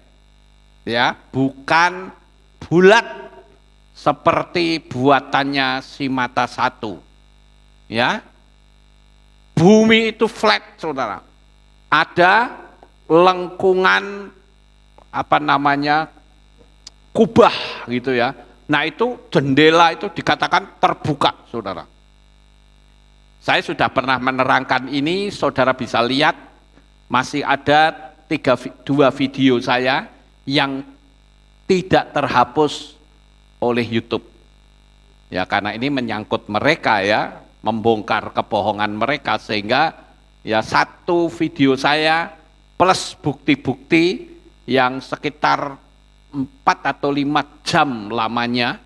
Ya, bukan bulat seperti buatannya si mata satu. Ya. Bumi itu flat, saudara. Ada lengkungan kubah gitu ya. Nah itu jendela itu dikatakan terbuka, saudara. Saya sudah pernah menerangkan ini, saudara bisa lihat, masih ada 2 video saya yang tidak terhapus oleh YouTube. Ya karena ini menyangkut mereka ya, membongkar kebohongan mereka, sehingga ya 1 video saya plus bukti-bukti yang sekitar 4 atau 5 jam lamanya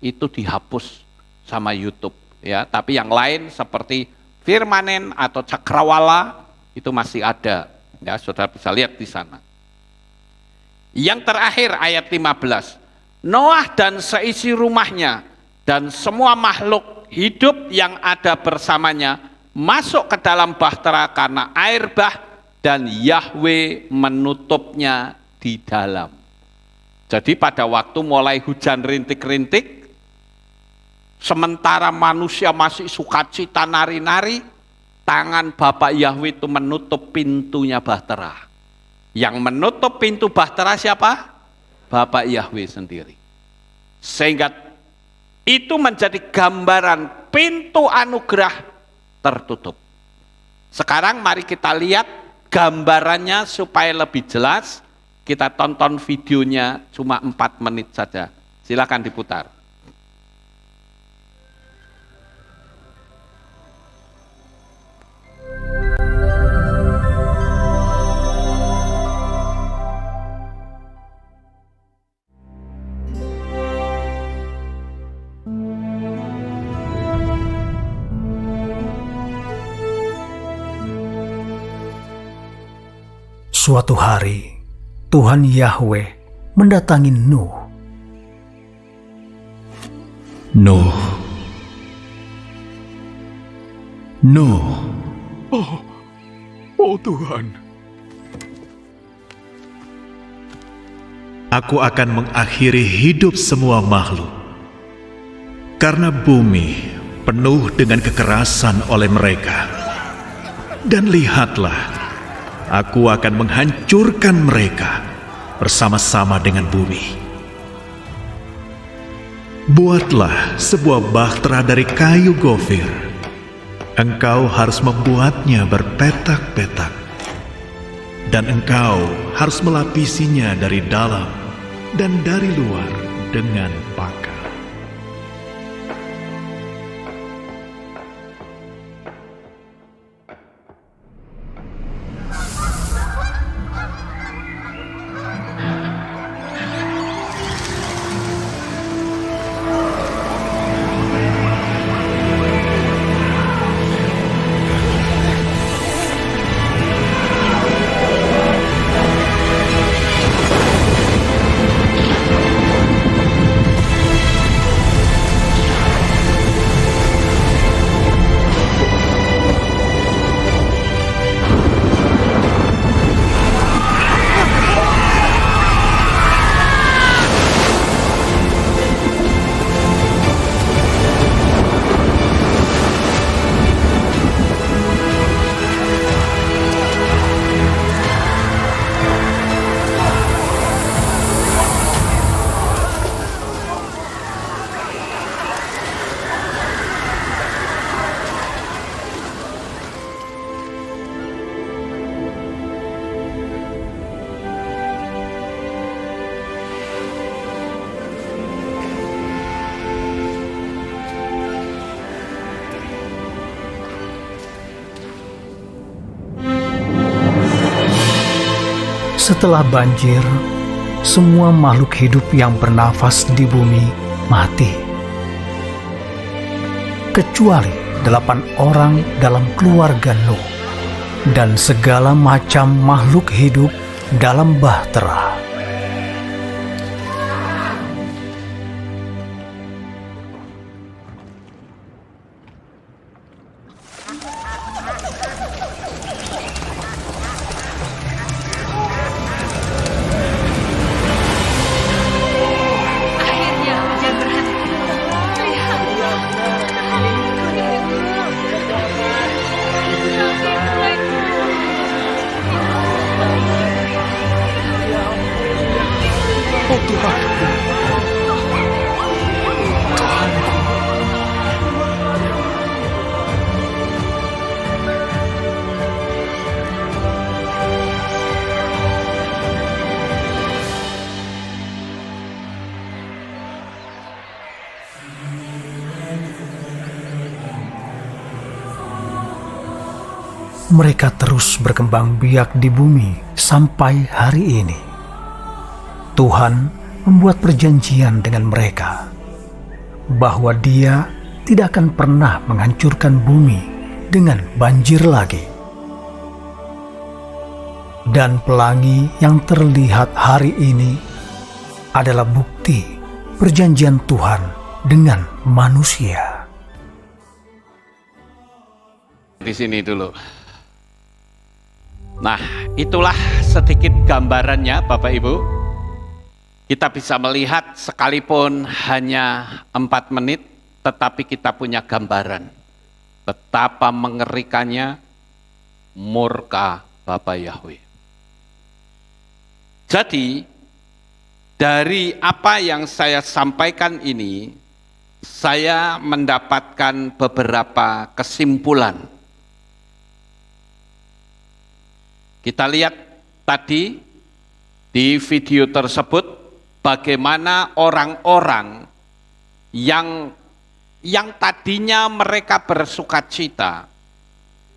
itu dihapus sama YouTube ya, tapi yang lain seperti Firmanen atau Cakrawala itu masih ada ya, saudara bisa lihat di sana. Yang terakhir ayat 15. Noah dan seisi rumahnya dan semua makhluk hidup yang ada bersamanya masuk ke dalam bahtera karena air bah, dan Yahwe menutupnya di dalam. Jadi pada waktu mulai hujan rintik-rintik, sementara manusia masih sukacita nari-nari, tangan Bapak Yahwe itu menutup pintunya bahtera. Yang menutup pintu bahtera siapa? Bapak Yahwe sendiri. Sehingga itu menjadi gambaran pintu anugerah tertutup. Sekarang mari kita lihat gambarannya supaya lebih jelas. Kita tonton videonya cuma 4 menit saja. Silakan diputar. Suatu hari, Tuhan Yahweh mendatangi Nuh. Nuh. Oh Tuhan, Aku akan mengakhiri hidup semua makhluk, karena bumi penuh dengan kekerasan oleh mereka. Dan lihatlah, aku akan menghancurkan mereka bersama-sama dengan bumi. Buatlah sebuah bahtera dari kayu gofir. Engkau harus membuatnya berpetak-petak, dan engkau harus melapisinya dari dalam dan dari luar dengan pakat. Setelah banjir, semua makhluk hidup yang bernafas di bumi mati. Kecuali 8 orang dalam keluarga Nuh dan segala macam makhluk hidup dalam bahtera. Akhirnya hujan berhenti. Lihatlah. Kami mulai oh Tuhan, Mereka terus berkembang biak di bumi sampai hari ini. Tuhan membuat perjanjian dengan mereka bahwa Dia tidak akan pernah menghancurkan bumi dengan banjir lagi. Dan pelangi yang terlihat hari ini adalah bukti perjanjian Tuhan dengan manusia. Di sini dulu. Nah, itulah sedikit gambarannya Bapak Ibu. Kita bisa melihat sekalipun hanya 4 menit, tetapi kita punya gambaran betapa mengerikannya murka Bapa Yahweh. Jadi, dari apa yang saya sampaikan ini, saya mendapatkan beberapa kesimpulan. Kita lihat tadi di video tersebut bagaimana orang-orang yang tadinya mereka bersukacita,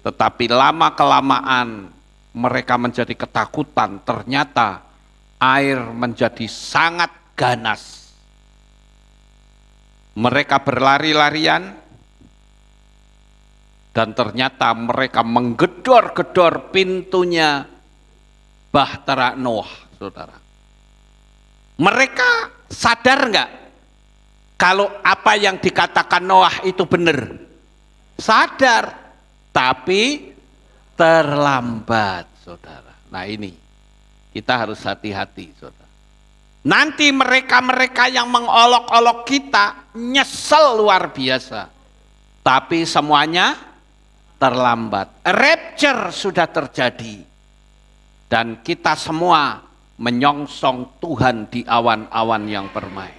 tetapi lama-kelamaan mereka menjadi ketakutan, ternyata air menjadi sangat ganas. Mereka berlari-larian dan ternyata mereka menggedor-gedor pintunya Bahtera Noah, saudara. Mereka sadar nggak kalau apa yang dikatakan Noah itu benar? Sadar, tapi terlambat, saudara. Nah ini, kita harus hati-hati, saudara. Nanti mereka-mereka yang mengolok-olok kita nyesel luar biasa. Tapi semuanya terlambat. Rapture sudah terjadi. Dan kita semua menyongsong Tuhan di awan-awan yang permai.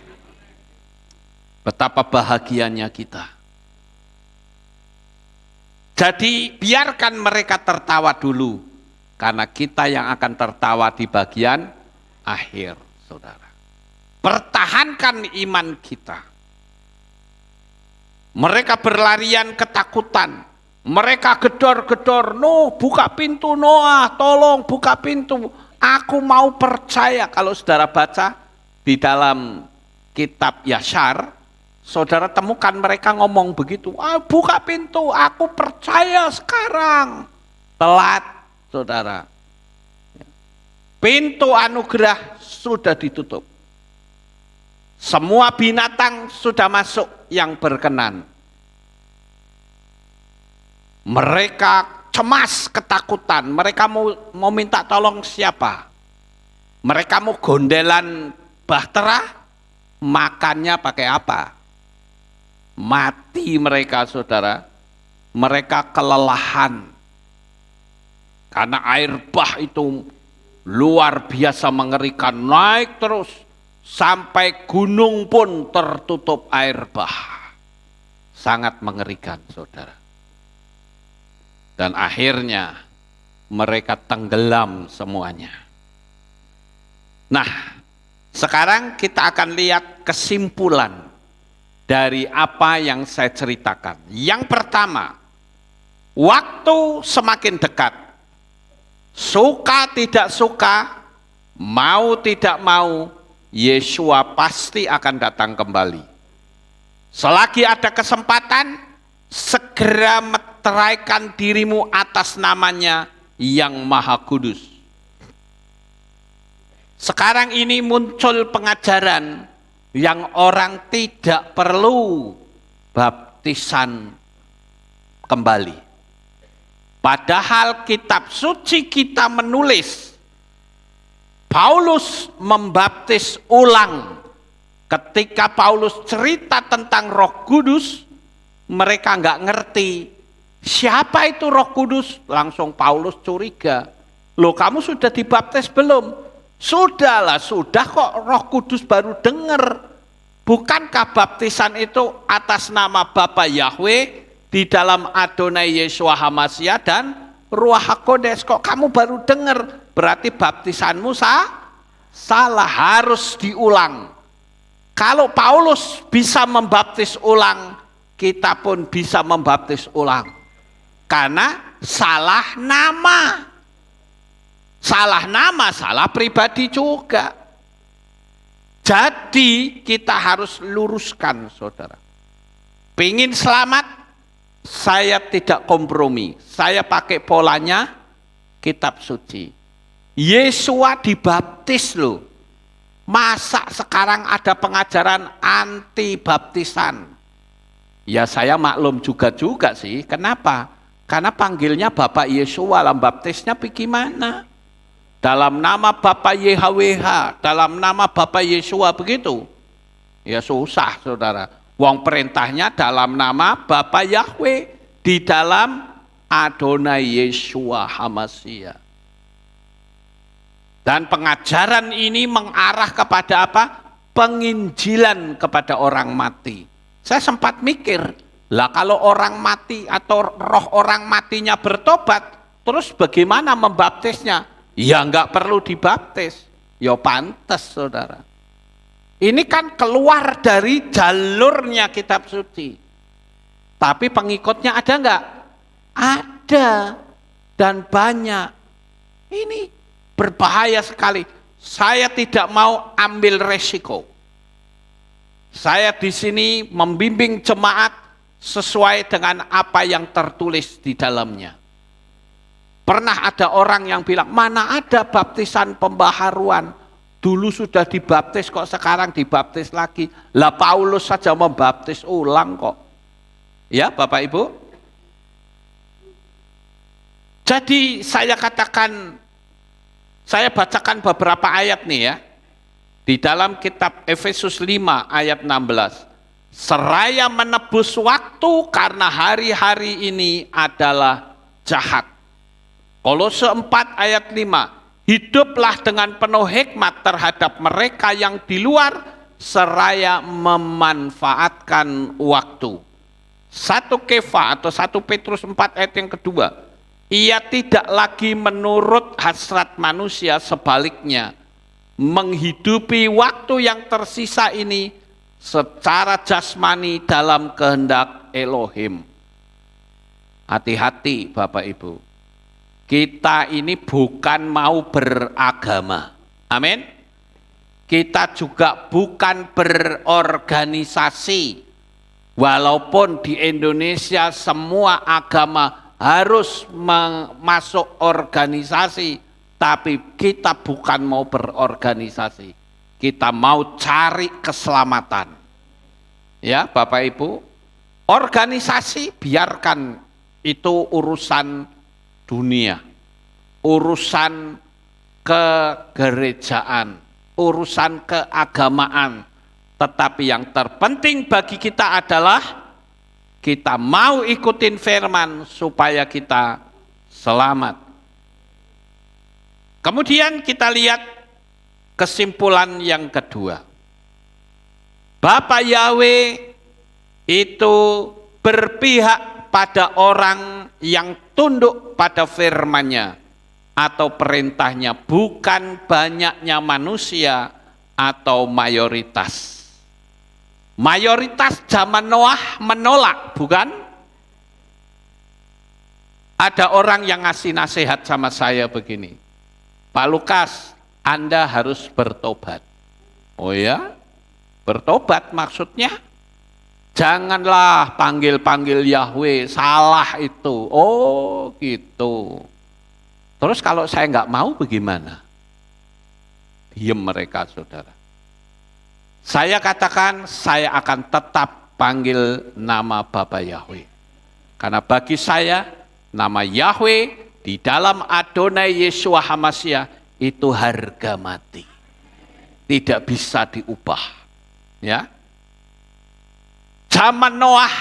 Betapa bahagianya kita. Jadi biarkan mereka tertawa dulu. Karena kita yang akan tertawa di bagian akhir, saudara. Pertahankan iman kita. Mereka berlarian ketakutan. Mereka gedor-gedor, "No, buka pintu Noah, tolong buka pintu. Aku mau percaya." Kalau saudara baca di dalam kitab Yashar, saudara temukan mereka ngomong begitu, "Buka pintu, aku percaya sekarang." Telat, saudara. Pintu anugerah sudah ditutup. Semua binatang sudah masuk yang berkenan. Mereka cemas, ketakutan. Mereka mau minta tolong siapa? Mereka mau gondelan Bahtera, makannya pakai apa? Mati mereka, saudara. Mereka kelelahan. Karena air bah itu luar biasa mengerikan, naik terus. Sampai gunung pun tertutup air bah. Sangat mengerikan, saudara. Dan akhirnya mereka tenggelam semuanya. Nah, sekarang kita akan lihat kesimpulan dari apa yang saya ceritakan. Yang pertama, waktu semakin dekat. Suka tidak suka, mau tidak mau, Yeshua pasti akan datang kembali. Selagi ada kesempatan, segera meteraikan dirimu atas namanya yang Maha Kudus. Sekarang ini muncul pengajaran yang orang tidak perlu baptisan kembali. Padahal kitab suci kita menulis, Paulus membaptis ulang. Ketika Paulus cerita tentang Roh Kudus, mereka nggak ngerti siapa itu Roh Kudus. Langsung Paulus curiga, "Loh, kamu sudah dibaptis belum?" "Sudahlah, sudah kok, Roh Kudus baru dengar. Bukankah baptisan itu atas nama Bapa Yahweh di dalam Adonai Yeshua HaMashiach dan Ruach HaKodes? Kok kamu baru dengar? Berarti baptisanmu salah, harus diulang." Kalau Paulus bisa membaptis ulang, kita pun bisa membaptis ulang. Karena salah nama. Salah nama, salah pribadi juga. Jadi kita harus luruskan, saudara. Pengen selamat, saya tidak kompromi. Saya pakai polanya kitab suci. Yesua dibaptis loh. Masa sekarang ada pengajaran anti baptisan? Ya saya maklum juga sih. Kenapa? Karena panggilnya Bapak Yeshua, dalam baptisnya bagaimana? Dalam nama Bapak YHWH, dalam nama Bapak Yeshua begitu. Ya susah, saudara. Wong perintahnya dalam nama Bapak Yahweh, di dalam Adonai Yeshua HaMashiach. Dan pengajaran ini mengarah kepada apa? Penginjilan kepada orang mati. Saya sempat mikir, lah kalau orang mati atau roh orang matinya bertobat, terus bagaimana membaptisnya? Ya enggak perlu dibaptis. Ya pantas, saudara. Ini kan keluar dari jalurnya kitab suci. Tapi pengikutnya ada enggak? Ada. Dan banyak. Ini berbahaya sekali. Saya tidak mau ambil resiko. Saya di sini membimbing jemaat sesuai dengan apa yang tertulis di dalamnya. Pernah ada orang yang bilang, mana ada baptisan pembaharuan? Dulu sudah dibaptis kok sekarang dibaptis lagi. Lah Paulus saja membaptis ulang kok. Ya Bapak Ibu. Jadi saya katakan, saya bacakan beberapa ayat nih ya. Di dalam kitab Efesus 5 ayat 16. Seraya menebus waktu karena hari-hari ini adalah jahat. Kolose 4 ayat 5. Hiduplah dengan penuh hikmat terhadap mereka yang di luar seraya memanfaatkan waktu. 1 Kefa atau 1 Petrus 4 ayat yang kedua. Ia tidak lagi menurut hasrat manusia, sebaliknya menghidupi waktu yang tersisa ini secara jasmani dalam kehendak Elohim. Hati-hati Bapak Ibu. Kita ini bukan mau beragama. Amin. Kita juga bukan berorganisasi. Walaupun di Indonesia semua agama harus masuk organisasi, tapi kita bukan mau berorganisasi. Kita mau cari keselamatan. Ya, Bapak Ibu, organisasi biarkan itu urusan dunia, urusan kegerejaan, urusan keagamaan. Tetapi yang terpenting bagi kita adalah kita mau ikutin firman supaya kita selamat. Kemudian kita lihat kesimpulan yang kedua. Bapa Yahweh itu berpihak pada orang yang tunduk pada firman-Nya atau perintahnya, bukan banyaknya manusia atau mayoritas. Mayoritas zaman Noah menolak, bukan? Ada orang yang ngasih nasihat sama saya begini, Pak Lukas, Anda harus bertobat. Oh ya? Bertobat maksudnya? Janganlah panggil-panggil Yahweh, salah itu. Oh gitu. Terus kalau saya nggak mau bagaimana? Diam mereka saudara. Saya katakan saya akan tetap panggil nama Bapa Yahweh. Karena bagi saya nama Yahweh di dalam Adonai Yeshua HaMashiach itu harga mati. Tidak bisa diubah. Ya. Zaman Noah,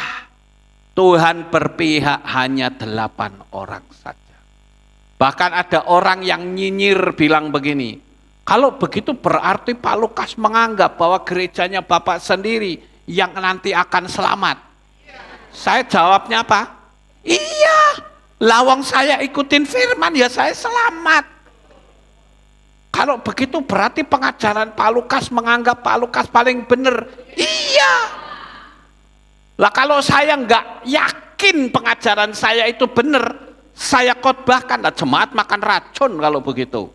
Tuhan berpihak hanya 8 orang saja. Bahkan ada orang yang nyinyir bilang begini, kalau begitu berarti Pak Lukas menganggap bahwa gerejanya Bapak sendiri yang nanti akan selamat. Saya jawabnya apa? Iya, lawang saya ikutin firman ya saya selamat. Kalau begitu berarti pengajaran Pak Lukas menganggap Pak Lukas paling benar. Iya. Lah kalau saya nggak yakin pengajaran saya itu benar, saya khotbahkan, lah jemaat makan racun kalau begitu.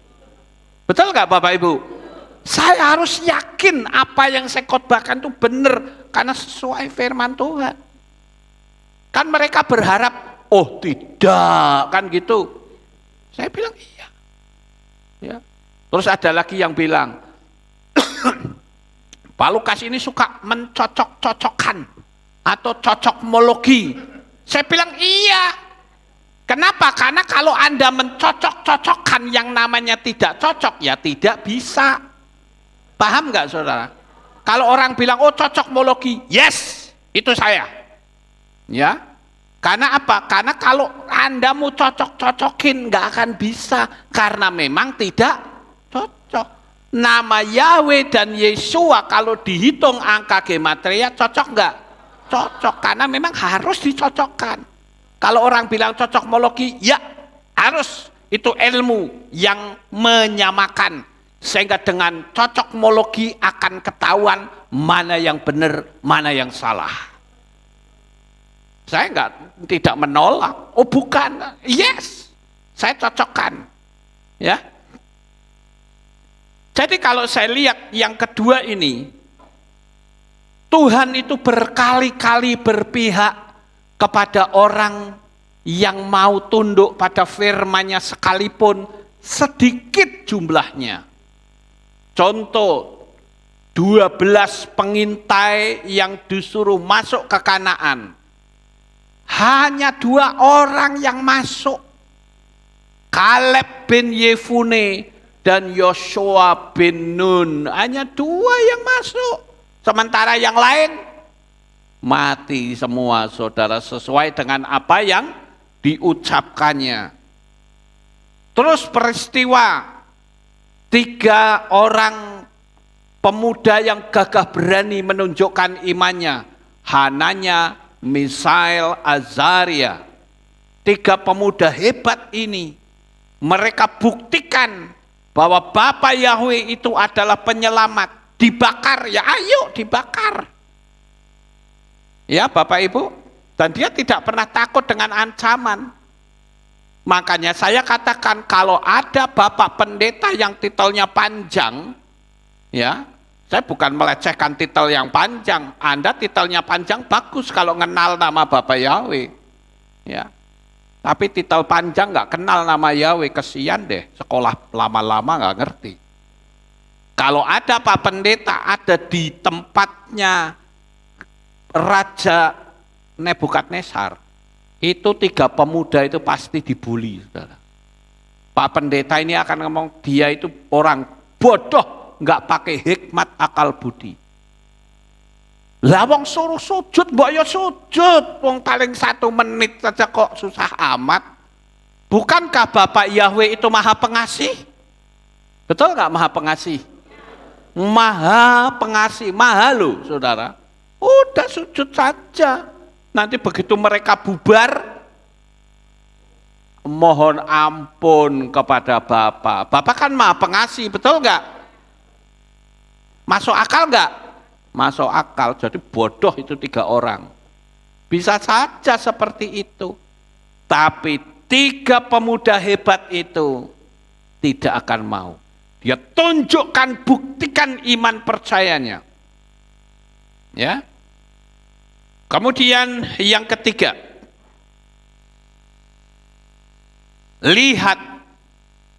Betul nggak Bapak Ibu? Saya harus yakin apa yang saya khotbahkan itu benar, karena sesuai firman Tuhan. Kan mereka berharap, oh tidak, kan gitu. Saya bilang iya. Ya. Terus ada lagi yang bilang, Pak Lukas ini suka mencocok-cocokkan atau cocokmologi. Saya bilang iya. Kenapa? Karena kalau Anda mencocok-cocokkan yang namanya tidak cocok, ya tidak bisa. Paham nggak saudara? Kalau orang bilang, oh cocokmologi, yes, itu saya. Ya, karena apa? Karena kalau Anda mau cocok-cocokin, nggak akan bisa. Karena memang tidak cocok. Nama Yahweh dan Yeshua kalau dihitung angka gematria cocok nggak? Cocok, karena memang harus dicocokkan. Kalau orang bilang cocokmologi, ya harus, itu ilmu yang menyamakan. Sehingga dengan cocokmologi akan ketahuan mana yang benar, mana yang salah. Saya tidak menolak, oh bukan, yes, saya cocokkan. Ya. Jadi kalau saya lihat yang kedua ini, Tuhan itu berkali-kali berpihak kepada orang yang mau tunduk pada firman-Nya sekalipun sedikit jumlahnya. Contoh, 12 pengintai yang disuruh masuk ke Kanaan. Hanya 2 orang yang masuk. Kaleb bin Yefune dan Yosua bin Nun. Hanya 2 yang masuk. Sementara yang lain mati semua, saudara, sesuai dengan apa yang diucapkannya. Terus peristiwa 3 orang pemuda yang gagah berani menunjukkan imannya. Hananya, Misael, Azaria. 3 pemuda hebat ini, mereka buktikan bahwa Bapa Yahweh itu adalah penyelamat. Dibakar, ya ayo dibakar. Ya Bapak Ibu, dan dia tidak pernah takut dengan ancaman. Makanya saya katakan kalau ada Bapak Pendeta yang titelnya panjang, ya, saya bukan melecehkan titel yang panjang. Anda titelnya panjang bagus kalau kenal nama Bapak Yahweh, ya. Tapi titel panjang nggak kenal nama Yahweh, kesian deh. Sekolah lama-lama nggak ngerti. Kalau ada Pak Pendeta ada di tempatnya Raja Nebukadnezar, itu 3 pemuda itu pasti dibully, saudara. Pak Pendeta ini akan ngomong dia itu orang bodoh, nggak pakai hikmat akal budi. Lah wong suruh sujud, mbok yo sujud, wong paling 1 menit saja kok susah amat. Bukankah Bapak Yahweh itu Maha Pengasih? Betul nggak Maha Pengasih? Maha Pengasih, maha loh saudara. Udah sujud saja. Nanti begitu mereka bubar, mohon ampun kepada Bapak. Bapak kan Maha Pengasih, betul nggak? Masuk akal nggak? Masuk akal. Jadi bodoh itu 3 orang. Bisa saja seperti itu. Tapi 3 pemuda hebat itu tidak akan mau. Dia tunjukkan, buktikan iman percayanya. Ya. Kemudian yang ketiga, lihat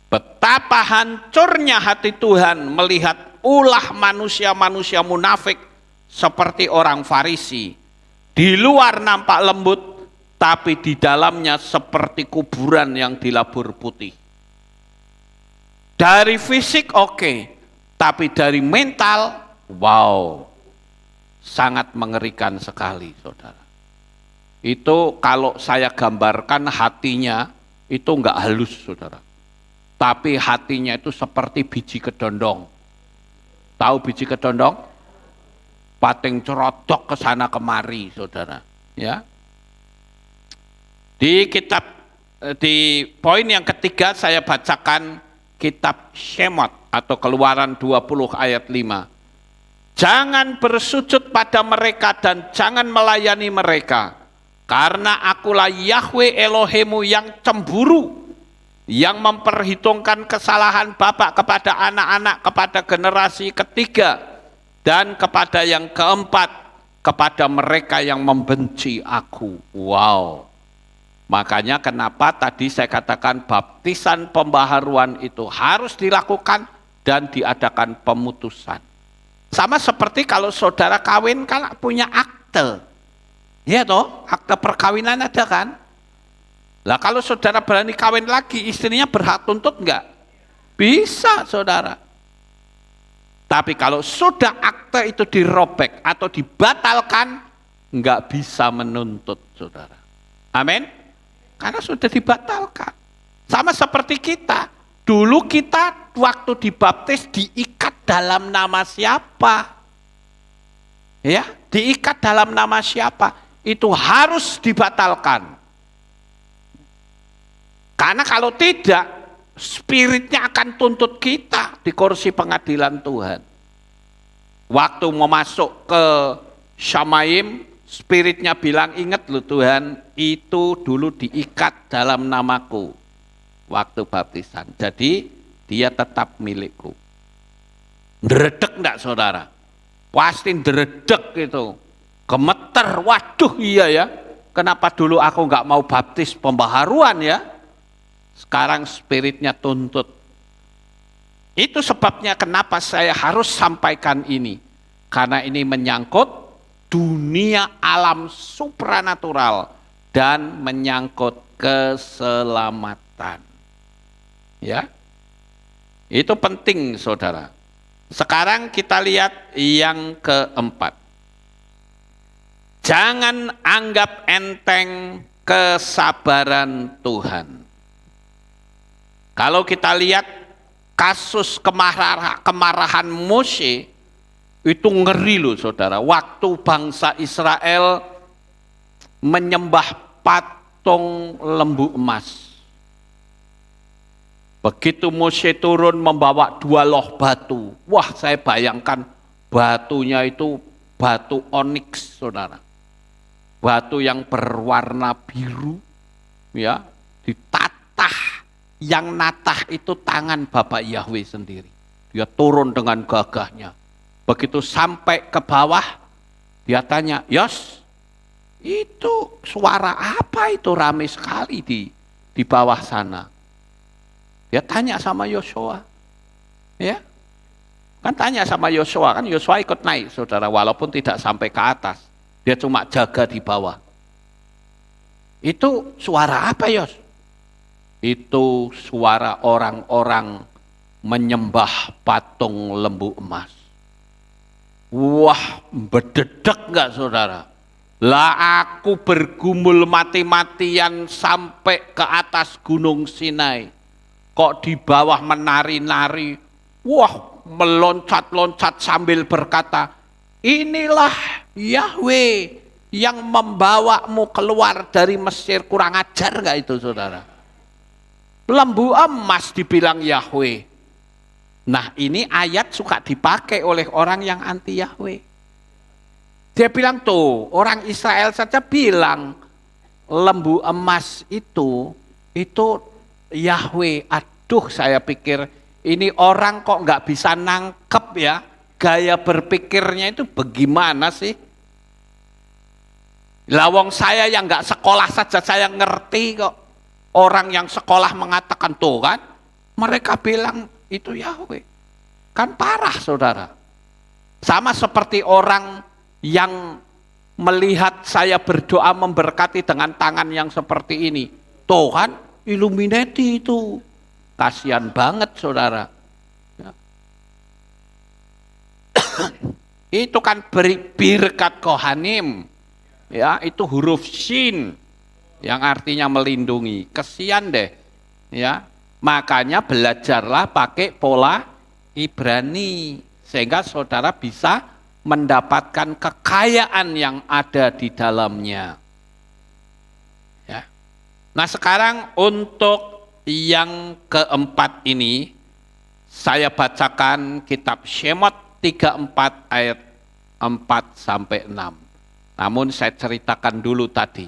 betapa hancurnya hati Tuhan melihat ulah manusia-manusia munafik seperti orang Farisi. Di luar nampak lembut, tapi di dalamnya seperti kuburan yang dilabur putih. Dari fisik oke, tapi dari mental, wow, sangat mengerikan sekali, saudara. Itu kalau saya gambarkan hatinya, itu enggak halus, saudara. Tapi hatinya itu seperti biji kedondong. Tahu biji kedondong? Pating cerodok ke sana kemari, saudara. Ya. Di poin yang ketiga saya bacakan kitab Shemot atau Keluaran 20 ayat 5. Jangan bersujud pada mereka dan jangan melayani mereka, karena akulah Yahweh Elohemu yang cemburu, yang memperhitungkan kesalahan bapak kepada anak-anak, kepada generasi ketiga, dan kepada yang keempat, kepada mereka yang membenci aku. Wow. Makanya kenapa tadi saya katakan baptisan pembaharuan itu harus dilakukan dan diadakan pemutusan. Sama seperti kalau saudara kawin kan punya akte. Ya toh, akte perkawinan ada kan? Lah kalau saudara berani kawin lagi, istrinya berhak tuntut enggak? Bisa, saudara. Tapi kalau sudah akte itu dirobek atau dibatalkan, enggak bisa menuntut, saudara. Amin? Karena sudah dibatalkan. Sama seperti kita. Dulu kita waktu dibaptis diikat dalam nama siapa? Ya, diikat dalam nama siapa? Itu harus dibatalkan. Karena kalau tidak, spiritnya akan tuntut kita di kursi pengadilan Tuhan. Waktu mau masuk ke Syamaim, spiritnya bilang, ingat loh Tuhan, itu dulu diikat dalam namaku waktu baptisan. Jadi dia tetap milikku. Ndredeg enggak saudara? Pasti dredeg itu, gemeter, waduh iya ya, kenapa dulu aku nggak mau baptis pembaharuan ya, sekarang spiritnya tuntut. Itu sebabnya kenapa saya harus sampaikan ini, karena ini menyangkut dunia alam supranatural dan menyangkut keselamatan. Ya, itu penting saudara. Sekarang kita lihat yang keempat. Jangan anggap enteng kesabaran Tuhan. Kalau kita lihat kasus kemarahan Mose, itu ngeri loh saudara. Waktu bangsa Israel menyembah patung lembu emas. Begitu Mose turun membawa 2 loh batu. Wah, saya bayangkan batunya itu batu oniks, saudara. Batu yang berwarna biru, ya, ditatah. Yang natah itu tangan Bapak Yahweh sendiri. Dia turun dengan gagahnya. Begitu sampai ke bawah, dia tanya, Yos, itu suara apa itu rame sekali di bawah sana? Dia tanya sama Yosua, ya, kan tanya sama Yosua, kan Yosua ikut naik, saudara, walaupun tidak sampai ke atas, dia cuma jaga di bawah. Itu suara apa, Yos? Itu suara orang-orang menyembah patung lembu emas. Wah, bededek nggak, saudara? Lah aku bergumul mati-matian sampai ke atas gunung Sinai. Kok di bawah menari-nari, wah meloncat-loncat sambil berkata, inilah Yahweh yang membawamu keluar dari Mesir. Kurang ajar nggak itu saudara? Lembu emas dibilang Yahweh. Nah ini ayat suka dipakai oleh orang yang anti Yahweh. Dia bilang tuh, orang Israel saja bilang lembu emas itu Yahweh. Aduh, saya pikir ini orang kok nggak bisa nangkep ya, gaya berpikirnya itu bagaimana sih? Lawong saya yang nggak sekolah saja saya ngerti kok. Orang yang sekolah mengatakan tuh kan, mereka bilang itu Yahweh. Kan parah saudara. Sama seperti orang yang melihat saya berdoa memberkati dengan tangan yang seperti ini. Tuh kan, Illuminati itu. Kasihan banget saudara. Ya. Itu kan berkat Kohanim. Ya, itu huruf Shin yang artinya melindungi. Kasihan deh. Ya. Makanya belajarlah pakai pola Ibrani sehingga saudara bisa mendapatkan kekayaan yang ada di dalamnya. Ya. Nah, sekarang untuk yang keempat ini saya bacakan kitab Shemot 34 ayat 4 sampai 6. Namun saya ceritakan dulu tadi.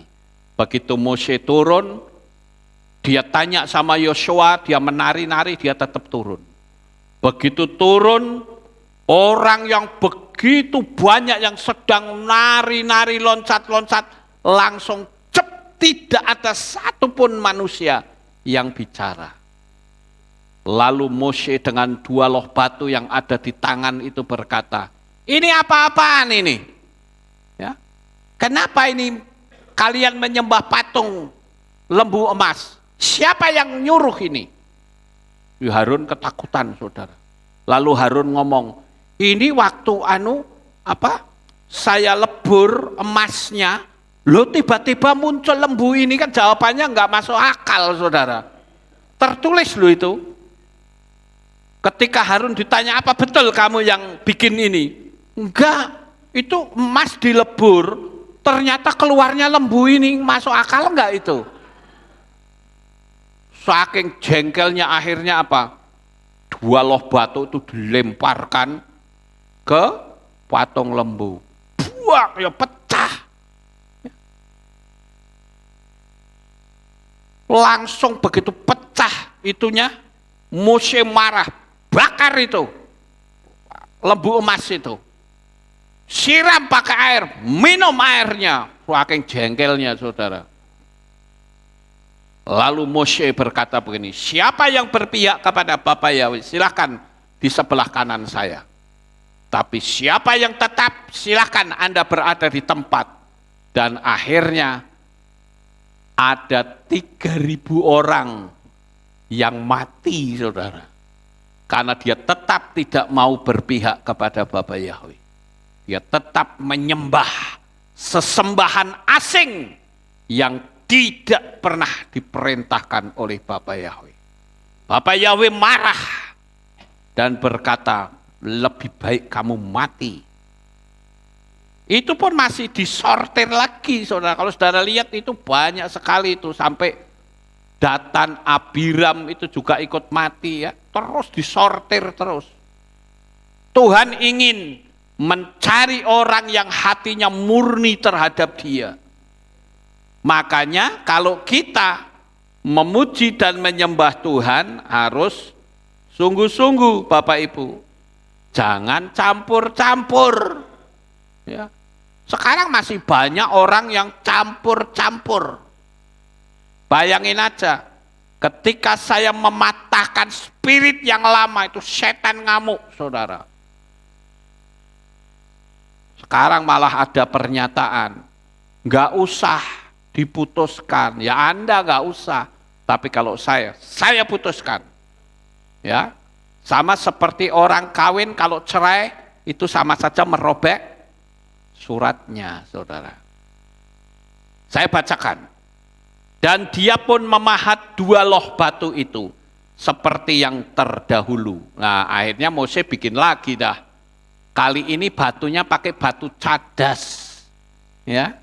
Begitu Mose turun, dia tanya sama Yosua, dia menari-nari, dia tetap turun. Begitu turun, orang yang begitu banyak yang sedang nari-nari, loncat-loncat, langsung cep, tidak ada satupun manusia yang bicara. Lalu Mose dengan 2 loh batu yang ada di tangan itu berkata, ini apa-apaan ini? Ya. Kenapa ini kalian menyembah patung lembu emas? Siapa yang nyuruh ini? Harun ketakutan saudara. Lalu Harun ngomong, ini waktu saya lebur emasnya, lo tiba-tiba muncul lembu ini, kan jawabannya nggak masuk akal saudara. Tertulis lo itu. Ketika Harun ditanya, apa betul kamu yang bikin ini? Enggak, itu emas dilebur, ternyata keluarnya lembu ini, masuk akal enggak itu? Saking jengkelnya akhirnya apa? 2 loh batu itu dilemparkan ke patung lembu. Buak, ya pecah. Langsung begitu pecah itunya, Mose marah, bakar itu lembu emas itu. siram pakai air, minum airnya. Saking jengkelnya saudara. Lalu Moshe berkata begini, siapa yang berpihak kepada Bapa Yahweh, silahkan di sebelah kanan saya. Tapi siapa yang tetap, silahkan Anda berada di tempat. Dan akhirnya ada 3.000 orang yang mati saudara. Karena dia tetap tidak mau berpihak kepada Bapa Yahweh. Dia tetap menyembah sesembahan asing yang tidak pernah diperintahkan oleh Bapa Yahweh. Bapa Yahweh marah dan berkata, lebih baik kamu mati. Itu pun masih disortir lagi saudara. Kalau saudara lihat itu banyak sekali itu, sampai Datan, Abiram itu juga ikut mati ya. Terus disortir terus. Tuhan ingin mencari orang yang hatinya murni terhadap dia. Makanya kalau kita memuji dan menyembah Tuhan harus sungguh-sungguh Bapak Ibu. Jangan campur-campur. Ya. Sekarang masih banyak orang yang campur-campur. Bayangin aja, ketika saya mematahkan spirit yang lama itu, setan ngamuk saudara. Sekarang malah ada pernyataan, nggak usah diputuskan, ya Anda nggak usah, tapi kalau saya putuskan. Ya, sama seperti orang kawin kalau cerai itu sama saja merobek suratnya, saudara. Saya bacakan. Dan dia pun memahat 2 loh batu itu seperti yang terdahulu. Nah, akhirnya Mose bikin lagi dah. Kali ini batunya pakai batu cadas. Ya.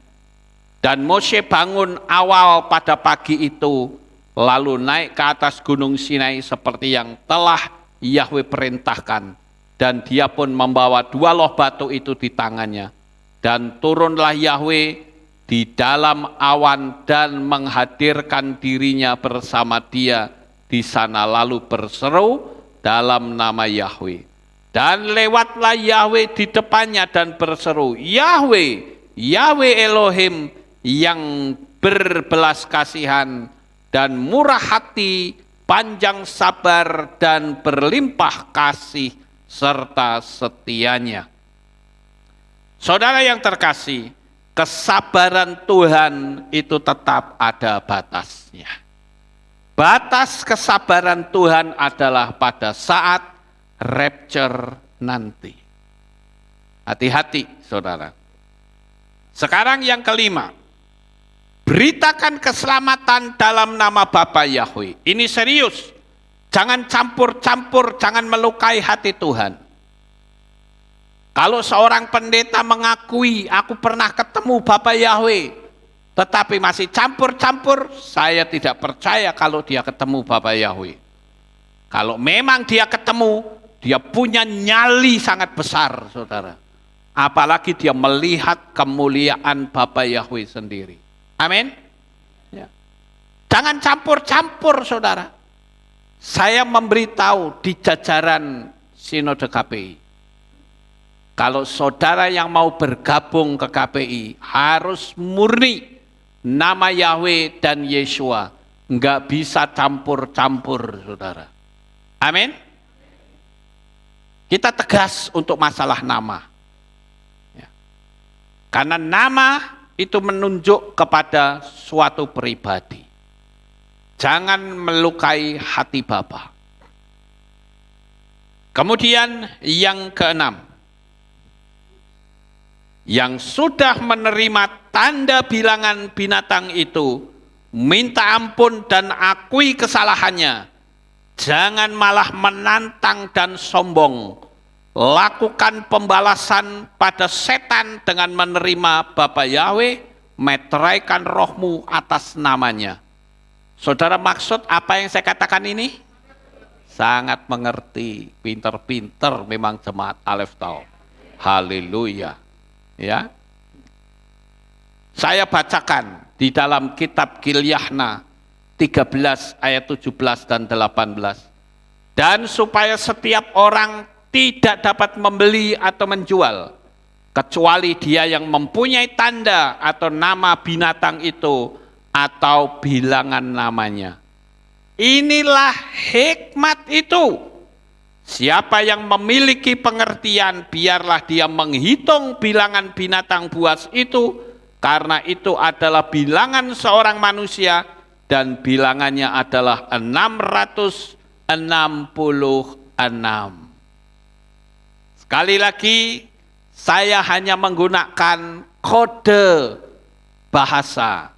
Dan Mose bangun awal pada pagi itu, lalu naik ke atas gunung Sinai seperti yang telah Yahweh perintahkan. Dan dia pun membawa 2 loh batu itu di tangannya. Dan turunlah Yahweh di dalam awan dan menghadirkan dirinya bersama dia di sana, lalu berseru dalam nama Yahweh. Dan lewatlah Yahweh di depannya dan berseru, Yahweh, Yahweh Elohim yang berbelas kasihan dan murah hati, panjang sabar dan berlimpah kasih serta setianya. Saudara yang terkasih, kesabaran Tuhan itu tetap ada batasnya. Batas kesabaran Tuhan adalah pada saat rapture nanti. Hati-hati saudara. Sekarang yang kelima, beritakan keselamatan dalam nama Bapa Yahweh. Ini serius, jangan campur-campur, jangan melukai hati Tuhan. Kalau seorang pendeta mengakui, aku pernah ketemu Bapa Yahweh, tetapi masih campur-campur, saya tidak percaya kalau dia ketemu Bapa Yahweh. Kalau memang dia ketemu, dia punya nyali sangat besar, saudara. Apalagi dia melihat kemuliaan Bapa Yahweh sendiri. Amin. Ya. Jangan campur-campur, saudara. Saya memberitahu di jajaran Sinode KPI. Kalau saudara yang mau bergabung ke KPI harus murni nama Yahweh dan Yeshua. Enggak bisa campur-campur, saudara. Amin. Kita tegas untuk masalah nama. Ya. Karena nama itu menunjuk kepada suatu pribadi. Jangan melukai hati Bapa. Kemudian yang keenam, yang sudah menerima tanda bilangan binatang itu, minta ampun dan akui kesalahannya. Jangan malah menantang dan sombong. Lakukan pembalasan pada setan dengan menerima Bapa Yahweh, meteraikan rohmu atas namanya. Saudara maksud apa yang saya katakan ini? Sangat mengerti, pinter-pinter memang jemaat Aleph Tau. Haleluya. Ya. Saya bacakan di dalam kitab Gilyahna 13 ayat 17 dan 18. Dan supaya setiap orang tidak dapat membeli atau menjual, kecuali dia yang mempunyai tanda atau nama binatang itu atau bilangan namanya. Inilah hikmat itu. Siapa yang memiliki pengertian, biarlah dia menghitung bilangan binatang buas itu, karena itu adalah bilangan seorang manusia, dan bilangannya adalah 666. Sekali lagi, saya hanya menggunakan kode bahasa.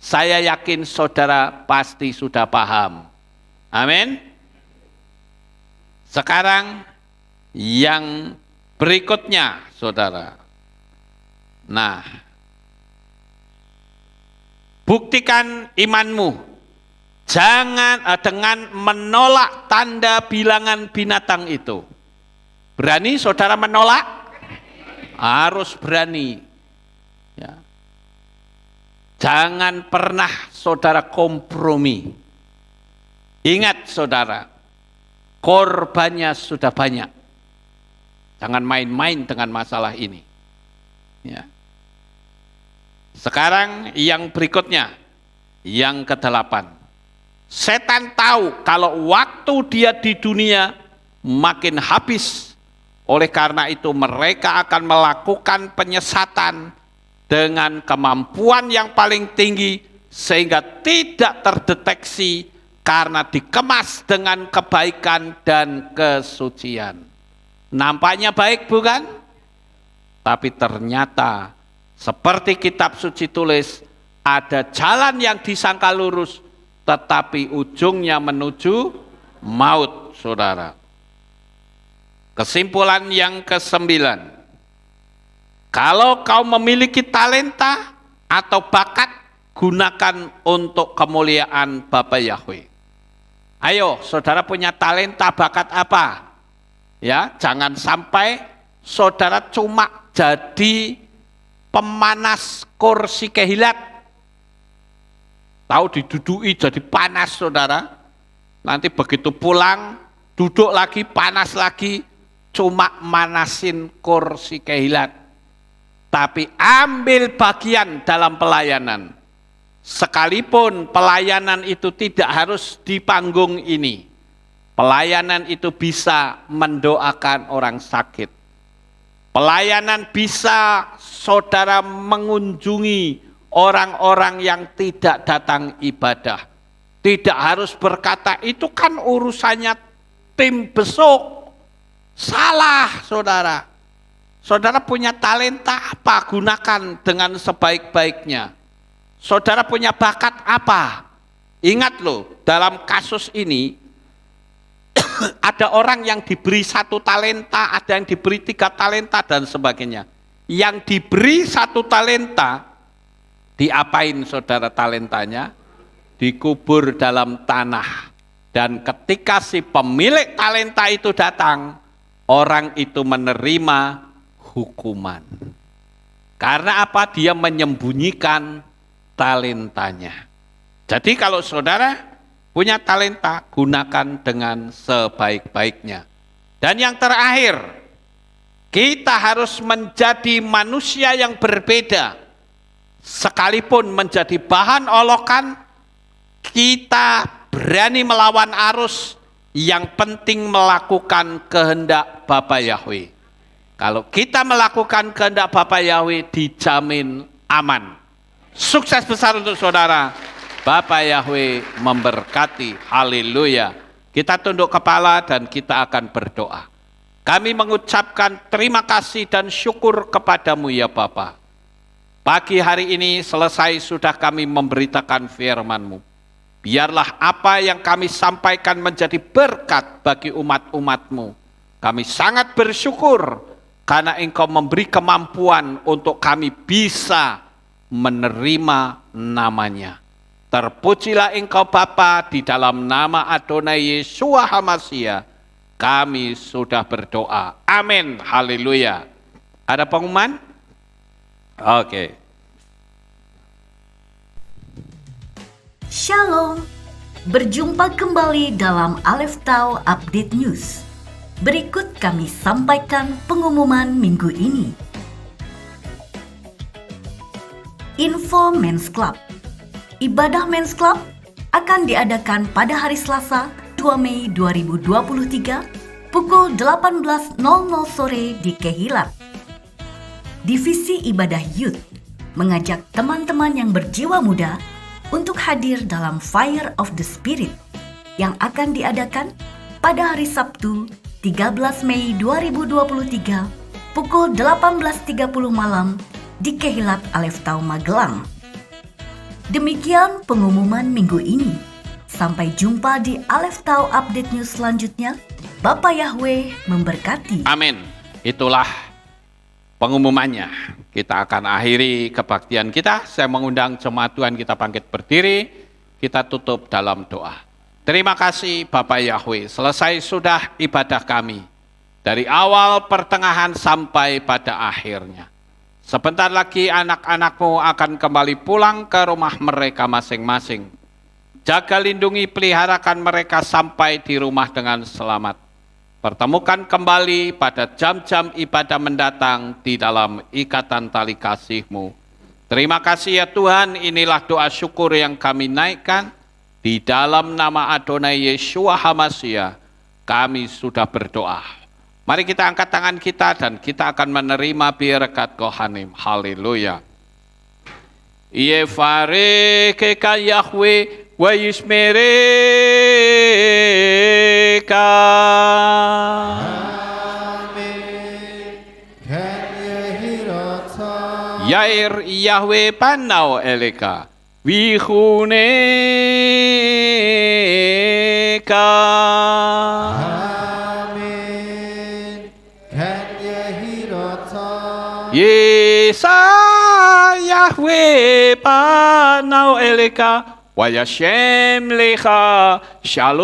Saya yakin saudara pasti sudah paham. Amin. Sekarang yang berikutnya, saudara. Nah, buktikan imanmu. Jangan dengan menolak tanda bilangan binatang itu. Berani saudara menolak? Harus berani. Ya. Jangan pernah saudara kompromi. Ingat saudara, korbannya sudah banyak. Jangan main-main dengan masalah ini. Ya. Sekarang yang berikutnya, yang ke-8. Setan tahu kalau waktu dia di dunia makin habis. Oleh karena itu mereka akan melakukan penyesatan dengan kemampuan yang paling tinggi sehingga tidak terdeteksi karena dikemas dengan kebaikan dan kesucian. Nampaknya baik bukan? Tapi ternyata seperti kitab suci tulis, ada jalan yang disangka lurus tetapi ujungnya menuju maut, saudara. Kesimpulan yang ke-9. Kalau kau memiliki talenta atau bakat, gunakan untuk kemuliaan Bapa Yahweh. Ayo, saudara punya talenta, bakat apa? Ya, jangan sampai saudara cuma jadi pemanas kursi kehilat. Tahu didudui jadi panas, saudara. Nanti begitu pulang, duduk lagi, panas lagi, cuma manasin kursi kehilat. Tapi ambil bagian dalam pelayanan. Sekalipun pelayanan itu tidak harus di panggung ini. Pelayanan itu bisa mendoakan orang sakit. Pelayanan bisa saudara mengunjungi orang-orang yang tidak datang ibadah. Tidak harus berkata, itu kan urusannya tim besok. Salah, saudara. Saudara punya talenta apa? Gunakan dengan sebaik-baiknya. Saudara punya bakat apa? Ingat loh, dalam kasus ini ada orang yang diberi 1 talenta, ada yang diberi 3 talenta dan sebagainya. Yang diberi 1 talenta, diapain saudara talentanya? Dikubur dalam tanah. Dan ketika si pemilik talenta itu datang, orang itu menerima hukuman. Karena apa? Dia menyembunyikan talentanya. Jadi kalau saudara punya talenta, gunakan dengan sebaik-baiknya. Dan yang terakhir, kita harus menjadi manusia yang berbeda. Sekalipun menjadi bahan olokan, kita berani melawan arus, yang penting melakukan kehendak Bapa Yahweh. Kalau kita melakukan kehendak Bapa Yahweh, dijamin aman. Sukses besar untuk saudara. Bapa Yahweh memberkati. Haleluya. Kita tunduk kepala dan kita akan berdoa. Kami mengucapkan terima kasih dan syukur kepadamu ya Bapa. Pagi hari ini selesai sudah kami memberitakan firman-Mu. Biarlah apa yang kami sampaikan menjadi berkat bagi umat-umat-Mu. Kami sangat bersyukur karena Engkau memberi kemampuan untuk kami bisa menerima namanya. Terpujilah Engkau Bapa, di dalam nama Adonai Yeshua HaMashiach kami sudah berdoa. Amin. Haleluya. Ada pengumuman? Oke. Shalom. Berjumpa kembali dalam Aleph Tau Update News. Berikut kami sampaikan pengumuman minggu ini. Info Men's Club. Ibadah Men's Club akan diadakan pada hari Selasa 2 Mei 2023 pukul 18.00 sore di Kehilat. Divisi Ibadah Youth mengajak teman-teman yang berjiwa muda untuk hadir dalam Fire of the Spirit yang akan diadakan pada hari Sabtu 13 Mei 2023 pukul 18.30 malam di Kehilat Aleftau Magelang. Demikian pengumuman minggu ini. Sampai jumpa di Aleftau Update News selanjutnya. Bapak Yahweh memberkati. Amin. Itulah pengumumannya. Kita akan akhiri kebaktian kita. Saya mengundang jemaat Tuhan kita bangkit berdiri. Kita tutup dalam doa. Terima kasih Bapak Yahweh. Selesai sudah ibadah kami. Dari awal, pertengahan, sampai pada akhirnya. Sebentar lagi anak-anakmu akan kembali pulang ke rumah mereka masing-masing. Jaga, lindungi, peliharakan mereka sampai di rumah dengan selamat. Pertemukan kembali pada jam-jam ibadah mendatang di dalam ikatan tali kasih-Mu. Terima kasih ya Tuhan, inilah doa syukur yang kami naikkan. Di dalam nama Adonai Yeshua HaMashiach, kami sudah berdoa. Mari kita angkat tangan kita dan kita akan menerima berkat Kohanim. Haleluya. Yevareka Yahweh wa yishmereka. Yair Yahweh panau eleka wihuneka. Yesa Yahweh panau eleka wa yashem lecha shalom.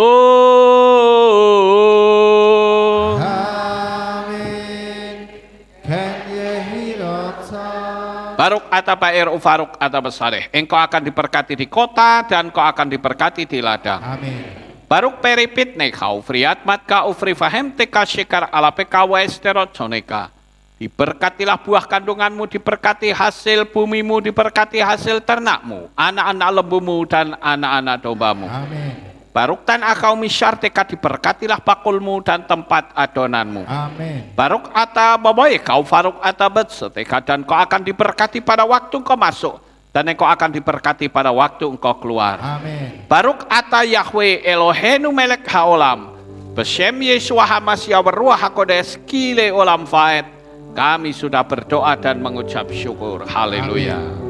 Baruk atabair ufaruk atabasareh. Engkau akan diberkati di kota dan kau akan diberkati di ladang. Amin. Baruk peripit nekau friat matka ufri fahem teka shikar ala peka wa esterot soneka. Diberkatilah buah kandunganmu, diberkati hasil bumimu, diberkati hasil ternakmu, anak-anak lembumu dan anak-anak dombamu. Amin. Baruk tan akau misyar teka, diberkatilah bakulmu dan tempat adonanmu. Amin. Baruk ata baboy kau faruk ata betseteka, dan kau akan diberkati pada waktu engkau masuk dan engkau akan diberkati pada waktu engkau keluar. Amin. Baruk ata Yahweh Elohenu melek haolam beshem Yeshua HaMashiach beruah hakodes kile olam faed. Kami sudah berdoa dan mengucap syukur. Haleluya.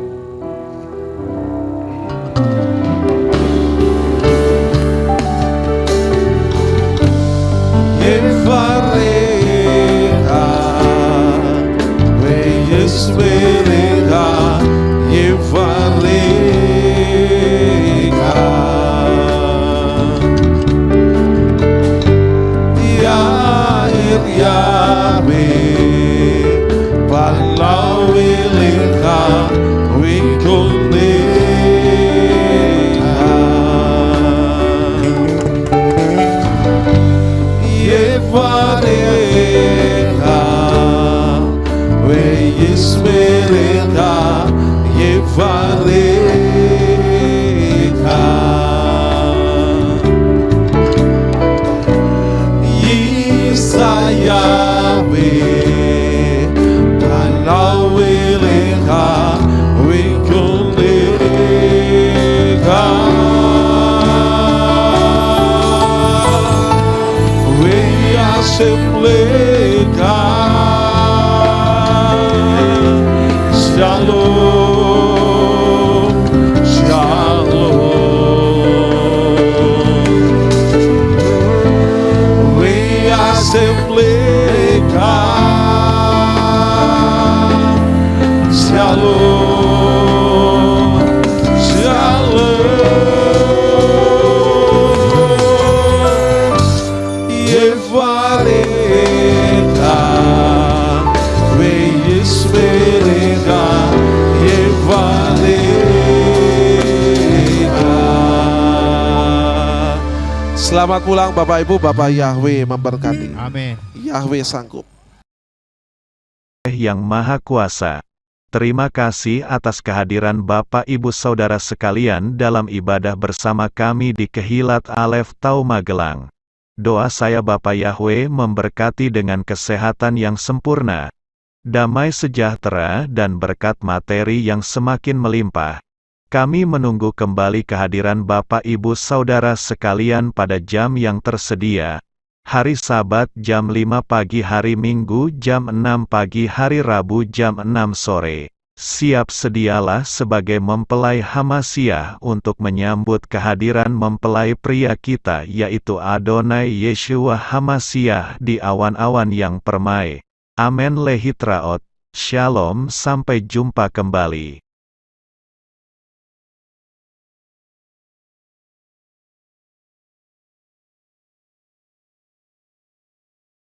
Selamat pulang Bapak Ibu, Bapak Yahweh memberkati. Amin. Yahweh sanggup. Yang Maha Kuasa. Terima kasih atas kehadiran Bapak Ibu Saudara sekalian dalam ibadah bersama kami di Kehilat Alef Tau Magelang. Doa saya Bapa Yahweh memberkati dengan kesehatan yang sempurna, damai sejahtera dan berkat materi yang semakin melimpah. Kami menunggu kembali kehadiran Bapak Ibu Saudara sekalian pada jam yang tersedia. Hari Sabat jam 5 pagi, hari Minggu jam 6 pagi, hari Rabu jam 6 sore. Siap sedialah sebagai mempelai Hamasiah untuk menyambut kehadiran mempelai pria kita yaitu Adonai Yeshua Hamasiah di awan-awan yang permai. Amen lehitraot. Shalom, sampai jumpa kembali.